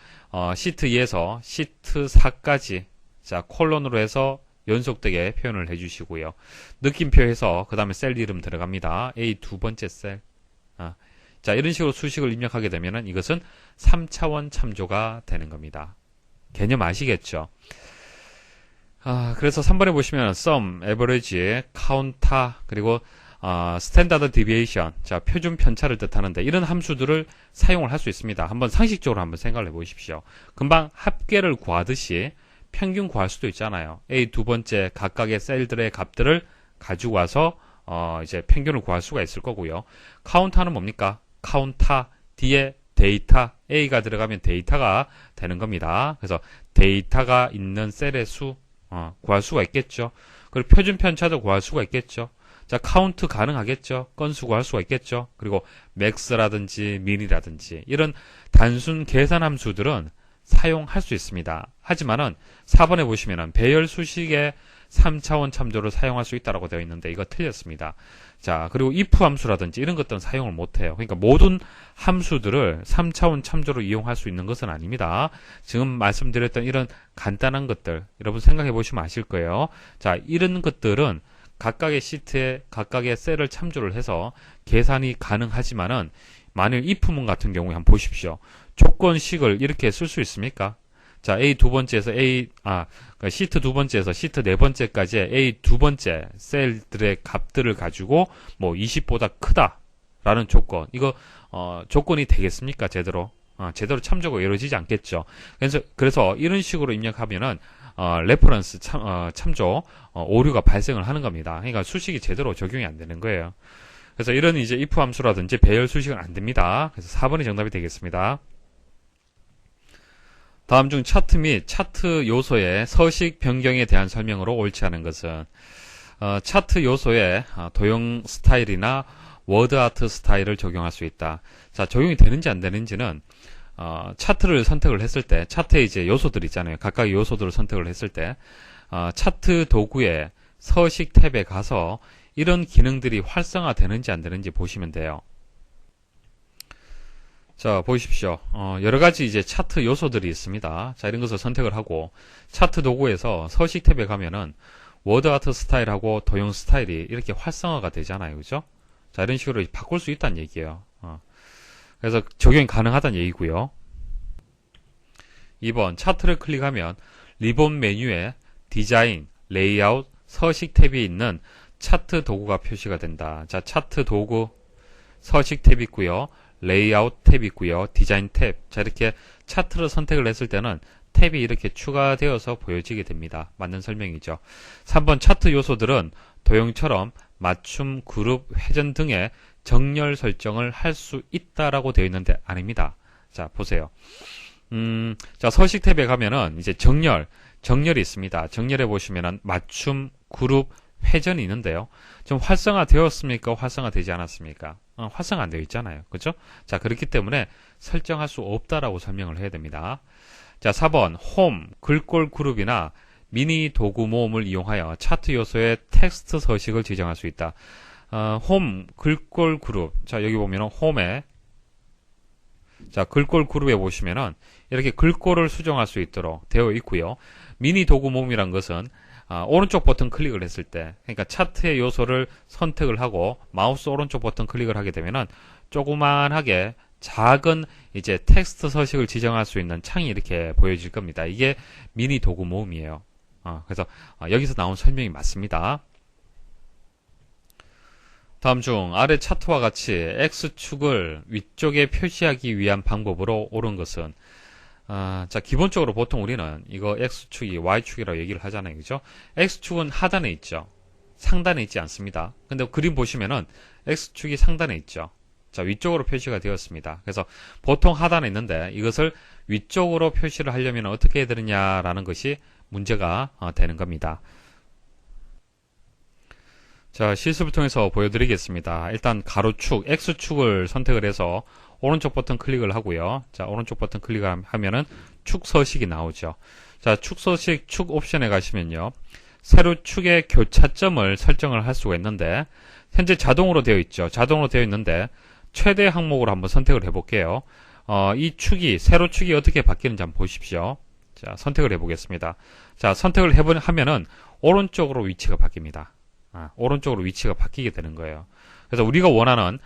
시트 2에서 시트 4까지, 자, 콜론으로 해서 연속되게 표현을 해주시고요. 느낌표에서 그 다음에 셀 이름 들어갑니다. A 두 번째 셀. 자, 이런 식으로 수식을 입력하게 되면은 이것은 3차원 참조가 되는 겁니다. 개념 아시겠죠? 그래서 3번에 보시면 sum, average, counter, 그리고 standard deviation, 자, 표준 편차를 뜻하는데 이런 함수들을 사용을 할 수 있습니다. 한번 상식적으로 한번 생각을 해보십시오. 금방 합계를 구하듯이 평균 구할 수도 있잖아요. A 두 번째 각각의 셀들의 값들을 가지고 와서 이제 평균을 구할 수가 있을 거고요. 카운터는 뭡니까? 카운터 뒤에 데이터 A가 들어가면 데이터가 되는 겁니다. 그래서 데이터가 있는 셀의 수 구할 수가 있겠죠. 그리고 표준 편차도 구할 수가 있겠죠. 자, 카운트 가능하겠죠. 건수 구할 수가 있겠죠. 그리고 맥스라든지 민이라든지 이런 단순 계산 함수들은 사용할 수 있습니다. 하지만은 4번에 보시면은 배열 수식의 3차원 참조를 사용할 수 있다라고 되어 있는데 이거 틀렸습니다. 자, 그리고 if 함수라든지 이런 것들은 사용을 못해요. 그러니까 모든 함수들을 3차원 참조로 이용할 수 있는 것은 아닙니다. 지금 말씀드렸던 이런 간단한 것들 여러분 생각해 보시면 아실 거예요. 자, 이런 것들은 각각의 시트에 각각의 셀을 참조를 해서 계산이 가능하지만은 만일 if문 같은 경우에 한번 보십시오. 조건식을 이렇게 쓸 수 있습니까? 자, A 두 번째에서 그러니까 시트 두 번째에서 시트 네 번째까지의 A 두 번째 셀들의 값들을 가지고 뭐 20보다 크다라는 조건. 이거 조건이 되겠습니까? 제대로 참조가 이루어지지 않겠죠. 그래서 이런 식으로 입력하면은 레퍼런스 참조 오류가 발생을 하는 겁니다. 그러니까 수식이 제대로 적용이 안 되는 거예요. 그래서 이런 이제 if 함수라든지 배열 수식은 안 됩니다. 그래서 4번이 정답이 되겠습니다. 다음 중 차트 및 차트 요소의 서식 변경에 대한 설명으로 옳지 않은 것은 차트 요소에 도형 스타일이나 워드 아트 스타일을 적용할 수 있다. 자, 적용이 되는지 안 되는지는 차트를 선택을 했을 때 차트에 이제 요소들 있잖아요. 각각의 요소들을 선택을 했을 때 차트 도구의 서식 탭에 가서 이런 기능들이 활성화되는지 안 되는지 보시면 돼요. 자, 보십시오. 여러 가지 이제 차트 요소들이 있습니다. 자, 이런 것을 선택을 하고 차트 도구에서 서식 탭에 가면은 워드 아트 스타일하고 도형 스타일이 이렇게 활성화가 되잖아요. 그죠? 자, 이런 식으로 바꿀 수 있다는 얘기예요. 그래서 적용이 가능하다는 얘기고요. 2번 차트를 클릭하면 리본 메뉴에 디자인, 레이아웃, 서식 탭이 있는 차트 도구가 표시가 된다. 자, 차트 도구 서식 탭이 있고요. 레이아웃 탭이 있고요. 디자인 탭. 자, 이렇게 차트를 선택을 했을 때는 탭이 이렇게 추가되어서 보여지게 됩니다. 맞는 설명이죠. 3번 차트 요소들은 도형처럼 맞춤, 그룹, 회전 등의 정렬 설정을 할 수 있다라고 되어 있는데 아닙니다. 자, 보세요. 자, 서식 탭에 가면은 이제 정렬이 있습니다. 정렬해 보시면은 맞춤, 그룹, 회전이 있는데요. 좀 활성화 되었습니까? 활성화 되지 않았습니까? 활성화 안 되어 있잖아요. 그죠? 자, 그렇기 때문에 설정할 수 없다라고 설명을 해야 됩니다. 자, 4번 홈, 글꼴 그룹이나 미니 도구 모음을 이용하여 차트 요소의 텍스트 서식을 지정할 수 있다. 홈, 글꼴 그룹. 자, 여기 보면은 홈에 자, 글꼴 그룹에 보시면은 이렇게 글꼴을 수정할 수 있도록 되어 있고요. 미니 도구 모음이란 것은 오른쪽 버튼 클릭을 했을 때, 그러니까 차트의 요소를 선택을 하고 마우스 오른쪽 버튼 클릭을 하게 되면은 조그만하게 작은 이제 텍스트 서식을 지정할 수 있는 창이 이렇게 보여질 겁니다. 이게 미니 도구 모음이에요. 그래서 여기서 나온 설명이 맞습니다. 다음 중 아래 차트와 같이 X축을 위쪽에 표시하기 위한 방법으로 옳은 것은 자, 기본적으로 보통 우리는 이거 X축이 Y축이라고 얘기를 하잖아요. 그죠? X축은 하단에 있죠. 상단에 있지 않습니다. 근데 그림 보시면은 X축이 상단에 있죠. 자, 위쪽으로 표시가 되었습니다. 그래서 보통 하단에 있는데 이것을 위쪽으로 표시를 하려면 어떻게 해야 되느냐라는 것이 문제가 되는 겁니다. 자, 실습을 통해서 보여드리겠습니다. 일단 가로축, X축을 선택을 해서 오른쪽 버튼 클릭을 하고요. 자, 오른쪽 버튼 클릭하면은 축 서식이 나오죠. 자, 축 서식, 축 옵션에 가시면요. 세로축의 교차점을 설정을 할 수가 있는데 현재 자동으로 되어 있죠. 자동으로 되어 있는데 최대 항목으로 한번 선택을 해볼게요. 이 축이, 세로축이 어떻게 바뀌는지 한번 보십시오. 자, 선택을 해보겠습니다. 자, 선택을 하면은 오른쪽으로 위치가 바뀝니다. 오른쪽으로 위치가 바뀌게 되는 거예요. 그래서 우리가 원하는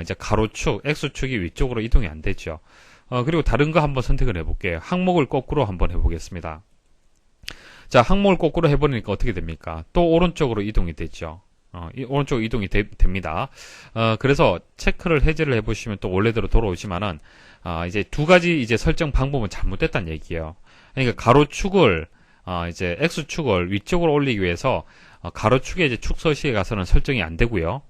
이제 가로축, X축이 위쪽으로 이동이 안 되죠. 그리고 다른 거 한번 선택을 해볼게요. 항목을 거꾸로 한번 해보겠습니다. 자, 항목을 거꾸로 해버리니까 어떻게 됩니까? 또 오른쪽으로 이동이 되죠. 오른쪽 이동이 됩니다. 그래서 체크를 해제를 해보시면 또 원래대로 돌아오지만은, 이제 두 가지 이제 설정 방법은 잘못됐다는 얘기예요. 그러니까 가로축을, 이제 X축을 위쪽으로 올리기 위해서, 가로축의 이제 축 서식에 가서는 설정이 안 되고요.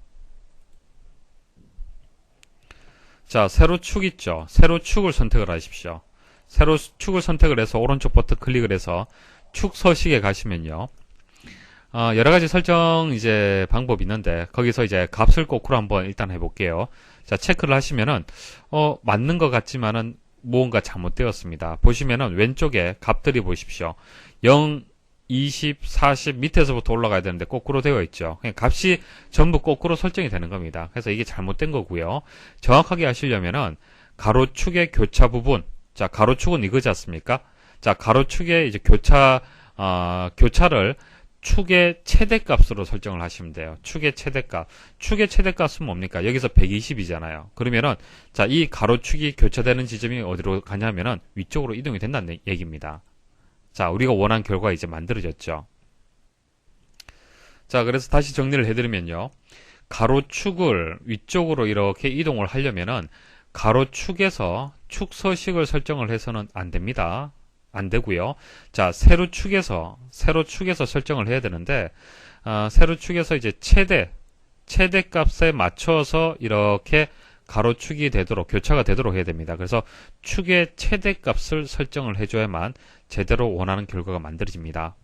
자, 세로축 있죠. 세로축을 선택을 하십시오. 세로축을 선택을 해서 오른쪽 버튼 클릭을 해서 축 서식에 가시면요. 여러 가지 설정 이제 방법이 있는데 거기서 이제 값을 거꾸로 한번 일단 해볼게요. 자, 체크를 하시면은 맞는 것 같지만은 무언가 잘못되었습니다. 보시면은 왼쪽에 값들이 보십시오. 0, 20, 40 밑에서부터 올라가야 되는데 거꾸로 되어 있죠. 그냥 값이 전부 거꾸로 설정이 되는 겁니다. 그래서 이게 잘못된 거고요. 정확하게 하시려면은 가로축의 교차 부분, 자, 가로축은 이거지 않습니까? 자, 가로축의 이제 교차를 축의 최대값으로 설정을 하시면 돼요. 축의 최대값. 축의 최대값은 뭡니까? 여기서 120이잖아요. 그러면은, 자, 이 가로축이 교차되는 지점이 어디로 가냐면은 위쪽으로 이동이 된다는 얘기입니다. 자, 우리가 원한 결과가 이제 만들어졌죠. 자, 그래서 다시 정리를 해드리면요. 가로축을 위쪽으로 이렇게 이동을 하려면은 가로축에서 축 서식을 설정을 해서는 안 됩니다. 안 되고요. 자, 세로축에서 설정을 해야 되는데, 세로축에서 이제 최대값에 맞춰서 이렇게 가로축이 되도록, 교차가 되도록 해야 됩니다. 그래서 축의 최대값을 설정을 해줘야만 제대로 원하는 결과가 만들어집니다.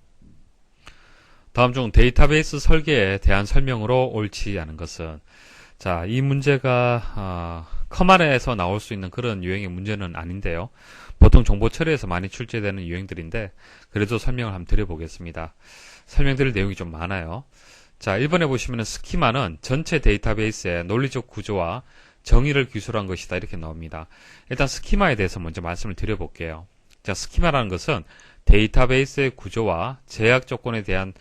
다음 중 데이터베이스 설계에 대한 설명으로 옳지 않은 것은, 자, 이 문제가 커만에서 나올 수 있는 그런 유형의 문제는 아닌데요. 보통 정보 처리에서 많이 출제되는 유형들인데 그래도 설명을 한번 드려보겠습니다. 설명드릴 내용이 좀 많아요. 자, 1번에 보시면은 스키마는 전체 데이터베이스의 논리적 구조와 정의를 기술한 것이다 이렇게 나옵니다. 일단 스키마에 대해서 먼저 말씀을 드려볼게요. 자, 스키마라는 것은 데이터베이스의 구조와 제약 조건에 대한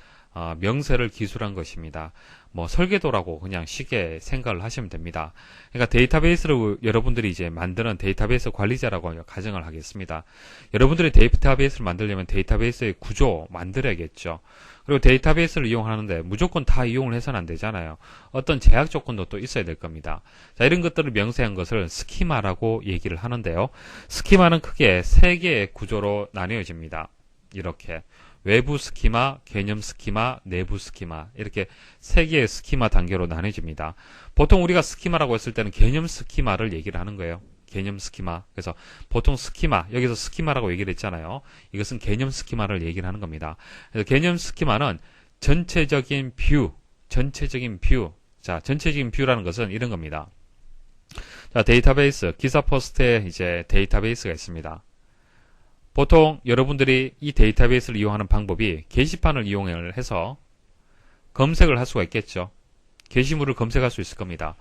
명세를 기술한 것입니다. 뭐 설계도라고 그냥 쉽게 생각을 하시면 됩니다. 그러니까 데이터베이스를 여러분들이 이제 만드는 데이터베이스 관리자라고 가정을 하겠습니다. 여러분들이 데이터베이스를 만들려면 데이터베이스의 구조 만들어야겠죠. 그리고 데이터베이스를 이용하는데 무조건 다 이용을 해서는 안 되잖아요. 어떤 제약 조건도 또 있어야 될 겁니다. 자, 이런 것들을 명세한 것을 스키마라고 얘기를 하는데요. 스키마는 크게 세 개의 구조로 나뉘어집니다. 이렇게 외부 스키마, 개념 스키마, 내부 스키마 이렇게 세 개의 스키마 단계로 나눠집니다. 보통 우리가 스키마라고 했을 때는 개념 스키마를 얘기를 하는 거예요. 개념 스키마. 그래서 보통 스키마, 여기서 스키마라고 얘기를 했잖아요. 이것은 개념 스키마를 얘기를 하는 겁니다. 그래서 개념 스키마는 전체적인 뷰. 자, 전체적인 뷰라는 것은 이런 겁니다. 자, 데이터베이스, 기사 포스트에 이제 데이터베이스가 있습니다. 보통 여러분들이 이 데이터베이스를 이용하는 방법이 게시판을 이용을 해서 검색을 할 수가 있겠죠. 게시물을 검색할 수 있을 겁니다.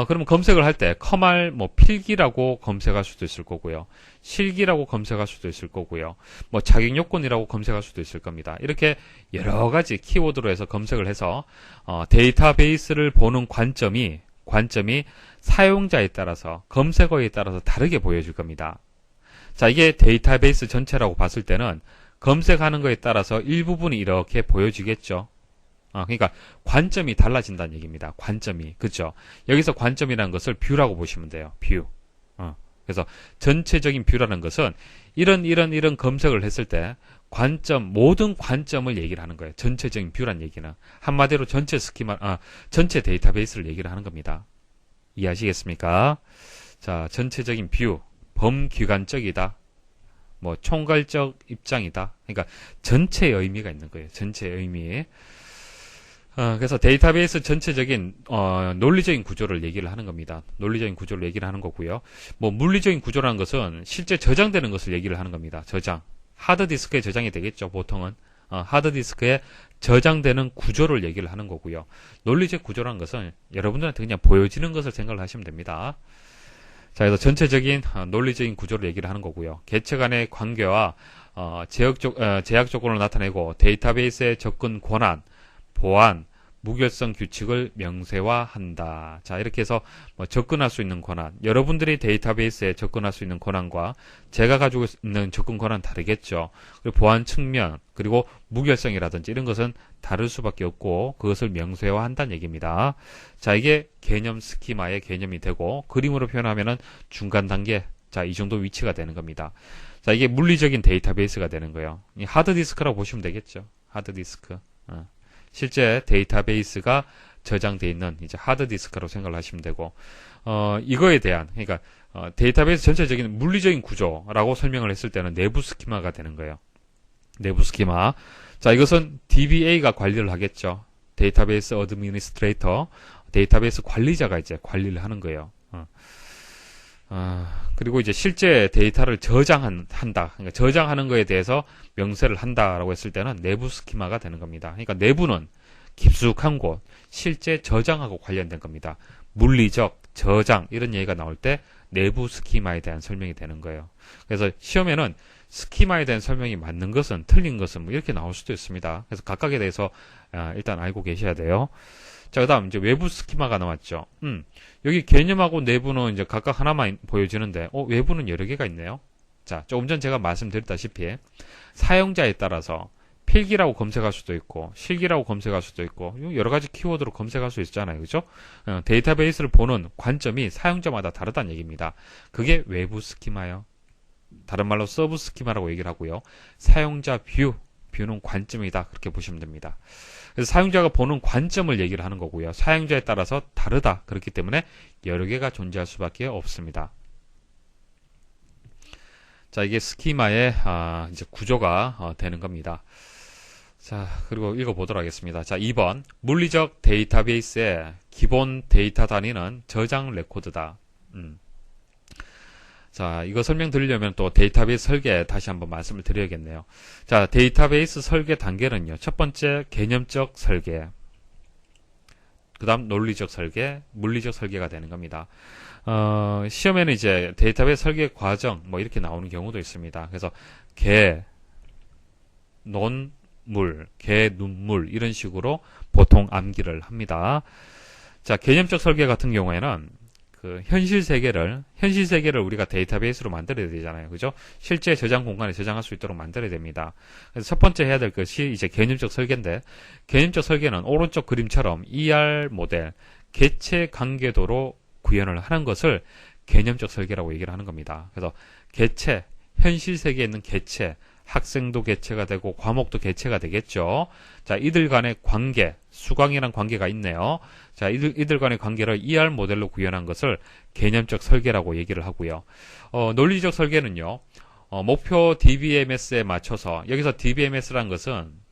그러면 검색을 할 때 커말 필기라고 검색할 수도 있을 거고요. 실기라고 검색할 수도 있을 거고요. 자격 요건이라고 검색할 수도 있을 겁니다. 이렇게 여러 가지 키워드로 해서 검색을 해서 데이터베이스를 보는 관점이 사용자에 따라서 검색어에 따라서 다르게 보여줄 겁니다. 자, 이게 데이터베이스 전체라고 봤을 때는 검색하는 거에 따라서 일부분이 이렇게 보여지겠죠. 그러니까 관점이 달라진다는 얘기입니다. 관점이. 그죠? 여기서 관점이라는 것을 뷰라고 보시면 돼요. 뷰. 그래서 전체적인 뷰라는 것은 이런 검색을 했을 때 모든 관점을 얘기를 하는 거예요. 전체적인 뷰란 얘기는. 한마디로 전체 데이터베이스를 얘기를 하는 겁니다. 이해하시겠습니까? 자, 전체적인 뷰, 범규관적이다. 뭐, 총괄적 입장이다. 그러니까, 전체의 의미가 있는 거예요. 전체의 의미. 그래서 데이터베이스 전체적인, 논리적인 구조를 얘기를 하는 겁니다. 논리적인 구조를 얘기를 하는 거고요. 뭐, 물리적인 구조라는 것은 실제 저장되는 것을 얘기를 하는 겁니다. 저장. 하드디스크에 저장이 되겠죠, 보통은. 하드디스크에 저장되는 구조를 얘기를 하는 거고요. 논리적 구조라는 것은 여러분들한테 그냥 보여지는 것을 생각을 하시면 됩니다. 자, 그래서 전체적인 논리적인 구조를 얘기를 하는 거고요. 개체 간의 관계와 제약 조건을 나타내고 데이터베이스의 접근 권한, 보안, 무결성 규칙을 명세화한다. 자, 이렇게 해서 접근할 수 있는 권한, 여러분들이 데이터베이스에 접근할 수 있는 권한과 제가 가지고 있는 접근 권한 다르겠죠. 그리고 보안 측면, 그리고 무결성이라든지 이런 것은 다를 수밖에 없고 그것을 명세화한다는 얘기입니다. 자, 이게 개념 스키마의 개념이 되고 그림으로 표현하면은 중간 단계, 자, 이 정도 위치가 되는 겁니다. 자, 이게 물리적인 데이터베이스가 되는 거예요. 이 하드디스크라고 보시면 되겠죠. 하드디스크. 실제 데이터베이스가 저장되어 있는 이제 하드디스크라고 생각을 하시면 되고, 이거에 대한, 그러니까, 데이터베이스 전체적인 물리적인 구조라고 설명을 했을 때는 내부 스키마가 되는 거예요. 내부 스키마. 자, 이것은 DBA가 관리를 하겠죠. 데이터베이스 어드미니스트레이터, 데이터베이스 관리자가 이제 관리를 하는 거예요. 그리고 이제 실제 데이터를 저장한다. 그러니까 저장하는 거에 대해서 명세를 한다라고 했을 때는 내부 스키마가 되는 겁니다. 그러니까 내부는 깊숙한 곳, 실제 저장하고 관련된 겁니다. 물리적, 저장, 이런 얘기가 나올 때 내부 스키마에 대한 설명이 되는 거예요. 그래서 시험에는 스키마에 대한 설명이 맞는 것은, 틀린 것은 뭐 이렇게 나올 수도 있습니다. 그래서 각각에 대해서 일단 알고 계셔야 돼요. 자, 그 다음 이제 외부 스키마가 나왔죠. 여기 개념하고 내부는 이제 각각 하나만 보여지는데, 외부는 여러 개가 있네요. 자, 조금 전 제가 말씀드렸다시피, 사용자에 따라서 필기라고 검색할 수도 있고, 실기라고 검색할 수도 있고, 여러 가지 키워드로 검색할 수 있잖아요. 그죠? 데이터베이스를 보는 관점이 사용자마다 다르다는 얘기입니다. 그게 외부 스키마예요. 다른 말로 서브 스키마라고 얘기를 하고요. 사용자 뷰는 관점이다. 그렇게 보시면 됩니다. 그래서 사용자가 보는 관점을 얘기를 하는 거고요. 사용자에 따라서 다르다. 그렇기 때문에 여러 개가 존재할 수밖에 없습니다. 자, 이게 스키마의 이제 구조가 되는 겁니다. 자, 그리고 읽어보도록 하겠습니다. 자, 2번. 물리적 데이터베이스의 기본 데이터 단위는 저장 레코드다. 자, 이거 설명드리려면 또 데이터베이스 설계 다시 한번 말씀을 드려야겠네요. 자, 데이터베이스 설계 단계는요. 첫 번째, 개념적 설계. 그 다음, 논리적 설계, 물리적 설계가 되는 겁니다. 시험에는 이제 데이터베이스 설계 과정, 뭐 이렇게 나오는 경우도 있습니다. 그래서 눈물, 이런 식으로 보통 암기를 합니다. 자, 개념적 설계 같은 경우에는 현실 세계를 우리가 데이터베이스로 만들어야 되잖아요. 그죠? 실제 저장 공간에 저장할 수 있도록 만들어야 됩니다. 그래서 첫 번째 해야 될 것이 이제 개념적 설계인데, 개념적 설계는 오른쪽 그림처럼 ER 모델, 개체 관계도로 구현을 하는 것을 개념적 설계라고 얘기를 하는 겁니다. 그래서 개체, 현실 세계에 있는 개체, 학생도 개체가 되고 과목도 개체가 되겠죠. 자, 이들 간의 관계, 수강이란 관계가 있네요. 자, 이들 간의 관계를 ER 모델로 구현한 것을 개념적 설계라고 얘기를 하고요. 논리적 설계는요, 목표 DBMS에 맞춰서, 여기서 DBMS라는 것은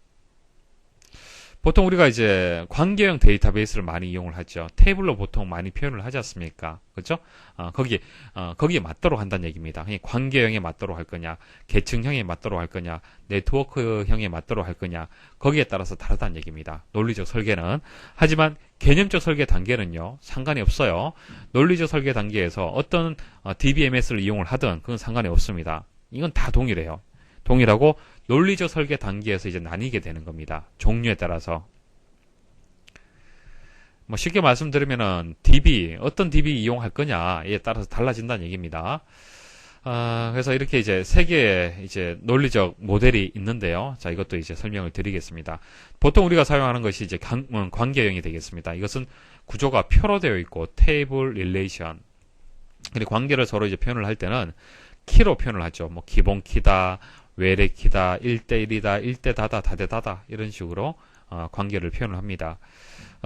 보통 우리가 이제 관계형 데이터베이스를 많이 이용을 하죠. 테이블로 보통 많이 표현을 하지 않습니까? 그렇죠? 거기에 맞도록 한다는 얘기입니다. 관계형에 맞도록 할 거냐, 계층형에 맞도록 할 거냐, 네트워크형에 맞도록 할 거냐, 거기에 따라서 다르다는 얘기입니다. 논리적 설계는. 하지만 개념적 설계 단계는요, 상관이 없어요. 논리적 설계 단계에서 어떤 DBMS를 이용을 하든 그건 상관이 없습니다. 이건 다 동일해요. 동일하고 논리적 설계 단계에서 이제 나뉘게 되는 겁니다. 종류에 따라서. 뭐 쉽게 말씀드리면은 어떤 DB 이용할 거냐에 따라서 달라진다는 얘기입니다. 그래서 이렇게 이제 세 개의 이제 논리적 모델이 있는데요. 자, 이것도 이제 설명을 드리겠습니다. 보통 우리가 사용하는 것이 이제 관계형이 되겠습니다. 이것은 구조가 표로 되어 있고 테이블 릴레이션. 그리고 관계를 서로 이제 표현을 할 때는 키로 표현을 하죠. 뭐 기본 키다, 외래 키다, 1대1이다, 1대다다, 다대다다 이런 식으로 관계를 표현을 합니다.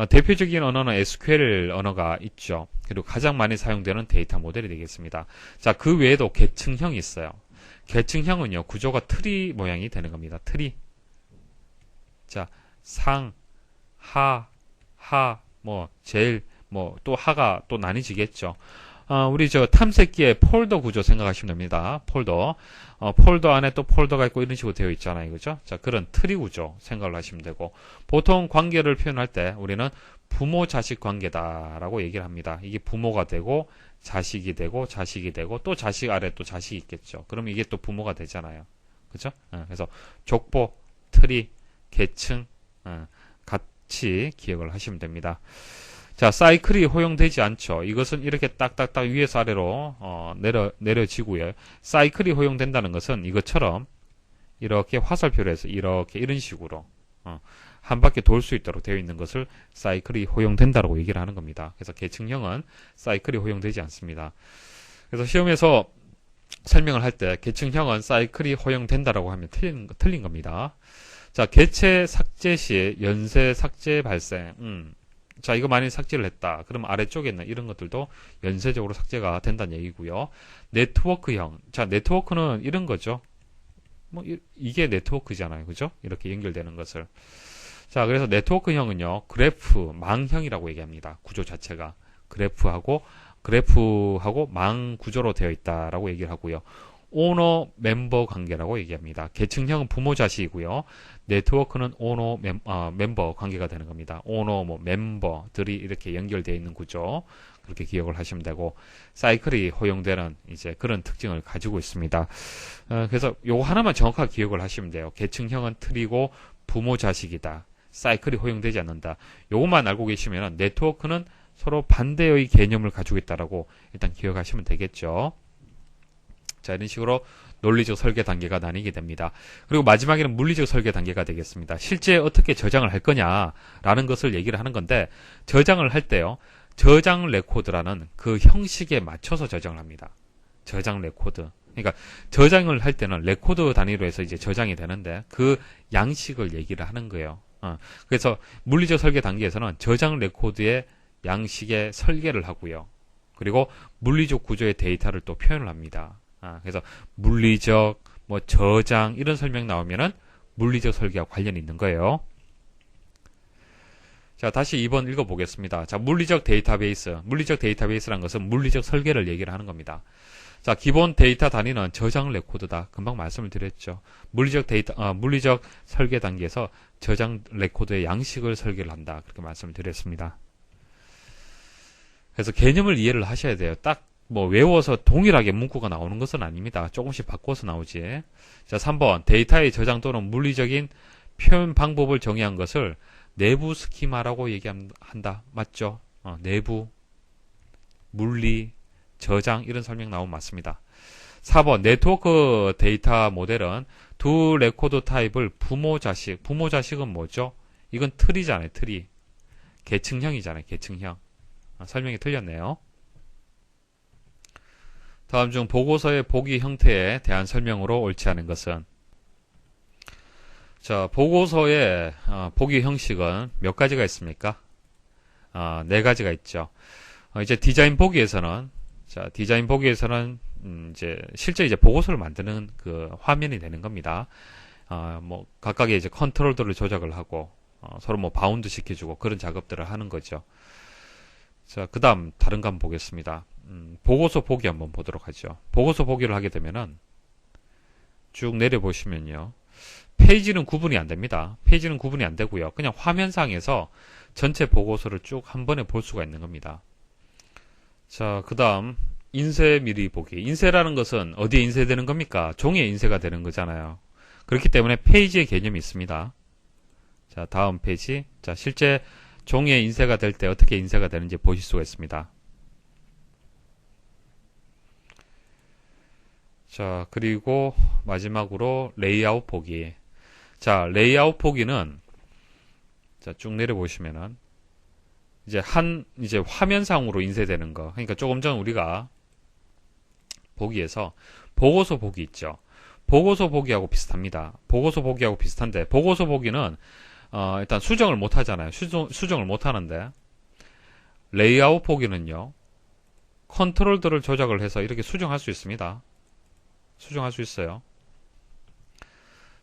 대표적인 언어는 SQL 언어가 있죠. 그리고 가장 많이 사용되는 데이터 모델이 되겠습니다. 자, 그 외에도 계층형이 있어요. 계층형은요, 구조가 트리 모양이 되는 겁니다. 트리. 자, 상, 하, 제일, 또 하가 또 나뉘지겠죠. 우리 탐색기의 폴더 구조 생각하시면 됩니다. 폴더. 폴더 안에 또 폴더가 있고 이런 식으로 되어 있잖아요. 그죠? 자, 그런 트리 구조 생각을 하시면 되고, 보통 관계를 표현할 때 우리는 부모 자식 관계다라고 얘기를 합니다. 이게 부모가 되고, 자식이 되고, 자식이 되고, 또 자식 아래 또 자식이 있겠죠. 그럼 이게 또 부모가 되잖아요. 그죠? 그래서 족보, 트리, 계층, 같이 기억을 하시면 됩니다. 자, 사이클이 허용되지 않죠. 이것은 이렇게 딱딱딱 위에서 아래로 내려지고요. 사이클이 허용된다는 것은 이것처럼 이렇게 화살표로 해서 이렇게 이런 식으로 한 바퀴 돌 수 있도록 되어 있는 것을 사이클이 허용된다라고 얘기를 하는 겁니다. 그래서 계층형은 사이클이 허용되지 않습니다. 그래서 시험에서 설명을 할 때 계층형은 사이클이 허용된다라고 하면 틀린 겁니다. 자, 개체 삭제 시 연쇄 삭제 발생. 자, 이거 만약에 삭제를 했다. 그럼 아래쪽에 있는 이런 것들도 연쇄적으로 삭제가 된다는 얘기고요. 네트워크형. 자, 네트워크는 이런 거죠. 이게 네트워크잖아요. 그죠? 이렇게 연결되는 것을. 자, 그래서 네트워크형은요, 그래프, 망형이라고 얘기합니다. 구조 자체가. 그래프하고 망 구조로 되어 있다라고 얘기를 하고요. 오너 멤버 관계라고 얘기합니다. 계층형은 부모 자식이고요. 네트워크는 오너 멤버 관계가 되는 겁니다. 오너 멤버들이 이렇게 연결되어 있는 구조 그렇게 기억을 하시면 되고 사이클이 허용되는 이제 그런 특징을 가지고 있습니다. 그래서 요거 하나만 정확하게 기억을 하시면 돼요. 계층형은 틀이고 부모 자식이다. 사이클이 허용되지 않는다. 요것만 알고 계시면 네트워크는 서로 반대의 개념을 가지고 있다라고 일단 기억하시면 되겠죠. 자, 이런 식으로 논리적 설계 단계가 나뉘게 됩니다. 그리고 마지막에는 물리적 설계 단계가 되겠습니다. 실제 어떻게 저장을 할 거냐라는 것을 얘기를 하는 건데 저장을 할 때요. 저장 레코드라는 그 형식에 맞춰서 저장을 합니다. 저장 레코드. 그러니까 저장을 할 때는 레코드 단위로 해서 이제 저장이 되는데 그 양식을 얘기를 하는 거예요. 그래서 물리적 설계 단계에서는 저장 레코드의 양식의 설계를 하고요. 그리고 물리적 구조의 데이터를 또 표현을 합니다. 그래서 물리적, 저장 이런 설명 나오면은 물리적 설계와 관련이 있는 거예요. 자, 다시 2번 읽어보겠습니다. 자, 물리적 데이터베이스. 물리적 데이터베이스라는 것은 물리적 설계를 얘기를 하는 겁니다. 자, 기본 데이터 단위는 저장 레코드다. 금방 말씀을 드렸죠. 물리적 설계 단계에서 저장 레코드의 양식을 설계를 한다. 그렇게 말씀을 드렸습니다. 그래서 개념을 이해를 하셔야 돼요. 딱 외워서 동일하게 문구가 나오는 것은 아닙니다. 조금씩 바꿔서 나오지. 자, 3번. 데이터의 저장 또는 물리적인 표현 방법을 정의한 것을 내부 스키마라고 얘기한다. 맞죠? 내부, 물리, 저장 이런 설명 나오면 맞습니다. 4번. 네트워크 데이터 모델은 두 레코드 타입을 부모 자식은 뭐죠? 이건 트리잖아요. 트리. 계층형이잖아요. 계층형. 설명이 틀렸네요. 다음 중 보고서의 보기 형태에 대한 설명으로 옳지 않은 것은 자, 보고서의 보기 형식은 몇 가지가 있습니까? 4가지가 있죠. 이제 디자인 보기에서는 이제 실제 이제 보고서를 만드는 그 화면이 되는 겁니다. 각각의 이제 컨트롤들을 조작을 하고 서로 바운드 시켜주고 그런 작업들을 하는 거죠. 자, 그 다음 다른 거 한번 보겠습니다. 보고서 보기 한번 보도록 하죠. 보고서 보기를 하게 되면은 쭉 내려보시면요. 페이지는 구분이 안 됩니다. 페이지는 구분이 안 되고요. 그냥 화면상에서 전체 보고서를 쭉 한 번에 볼 수가 있는 겁니다. 자, 그 다음 인쇄 미리 보기. 인쇄라는 것은 어디에 인쇄되는 겁니까? 종이에 인쇄가 되는 거잖아요. 그렇기 때문에 페이지의 개념이 있습니다. 자, 다음 페이지. 자, 실제 종이에 인쇄가 될 때 어떻게 인쇄가 되는지 보실 수가 있습니다. 자, 그리고 마지막으로 레이아웃 보기. 자, 레이아웃 보기는 자, 쭉 내려보시면은 이제 화면상으로 인쇄되는 거. 그러니까 조금 전 우리가 보기에서 보고서 보기 있죠. 보고서 보기하고 비슷합니다. 보고서 보기하고 비슷한데 보고서 보기는 일단 수정을 못 하잖아요. 수정을 못 하는데 레이아웃 보기는요. 컨트롤들을 조작을 해서 이렇게 수정할 수 있습니다. 수정할 수 있어요.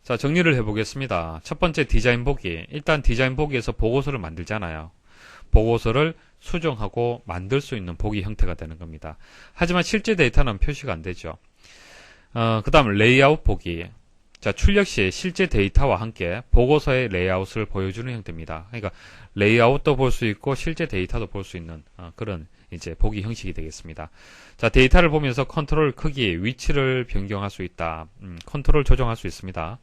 자, 정리를 해보겠습니다. 첫 번째 디자인 보기. 일단 디자인 보기에서 보고서를 만들잖아요. 보고서를 수정하고 만들 수 있는 보기 형태가 되는 겁니다. 하지만 실제 데이터는 표시가 안 되죠. 그 다음 레이아웃 보기. 자, 출력 시 실제 데이터와 함께 보고서의 레이아웃을 보여주는 형태입니다. 그러니까 레이아웃도 볼 수 있고 실제 데이터도 볼 수 있는 그런 이제 보기 형식이 되겠습니다. 자, 데이터를 보면서 컨트롤 크기, 위치를 변경할 수 있다. 컨트롤 조정할 수 있습니다.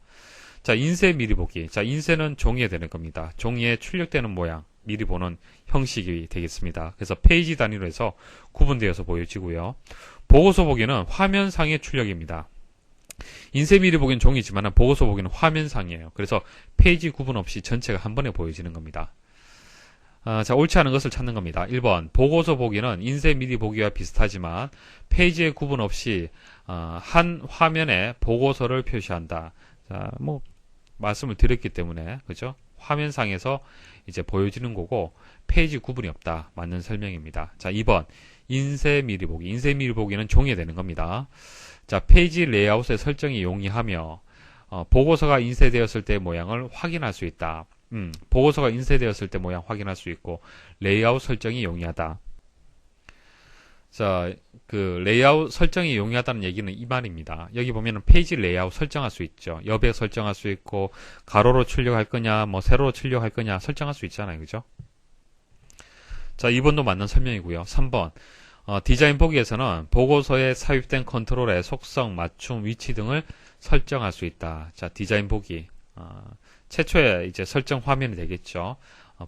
자, 인쇄 미리 보기. 자, 인쇄는 종이에 되는 겁니다. 종이에 출력되는 모양 미리 보는 형식이 되겠습니다. 그래서 페이지 단위로 해서 구분되어서 보여지고요. 보고서 보기는 화면상의 출력입니다. 인쇄 미리 보기는 종이지만 보고서 보기는 화면상이에요. 그래서 페이지 구분 없이 전체가 한 번에 보여지는 겁니다. 자, 옳지 않은 것을 찾는 겁니다. 1번 보고서 보기는 인쇄 미리 보기와 비슷하지만 페이지의 구분 없이 한 화면에 보고서를 표시한다. 자, 뭐 말씀을 드렸기 때문에 그죠? 화면상에서 이제 보여지는 거고 페이지 구분이 없다. 맞는 설명입니다. 자, 2번 인쇄 미리 보기. 인쇄 미리 보기는 종이에 되는 겁니다. 자, 페이지 레이아웃의 설정이 용이하며 보고서가 인쇄되었을 때 모양을 확인할 수 있다. 보고서가 인쇄되었을 때 모양 확인할 수 있고 레이아웃 설정이 용이하다. 자, 그 레이아웃 설정이 용이하다는 얘기는 이 말입니다. 여기 보면은 페이지 레이아웃 설정할 수 있죠. 여백 설정할 수 있고 가로로 출력할 거냐, 뭐 세로로 출력할 거냐 설정할 수 있잖아요, 그죠? 자, 2번도 맞는 설명이고요. 3번 디자인 보기에서는 보고서에 삽입된 컨트롤의 속성, 맞춤, 위치 등을 설정할 수 있다. 자, 디자인 보기 최초의 이제 설정 화면이 되겠죠.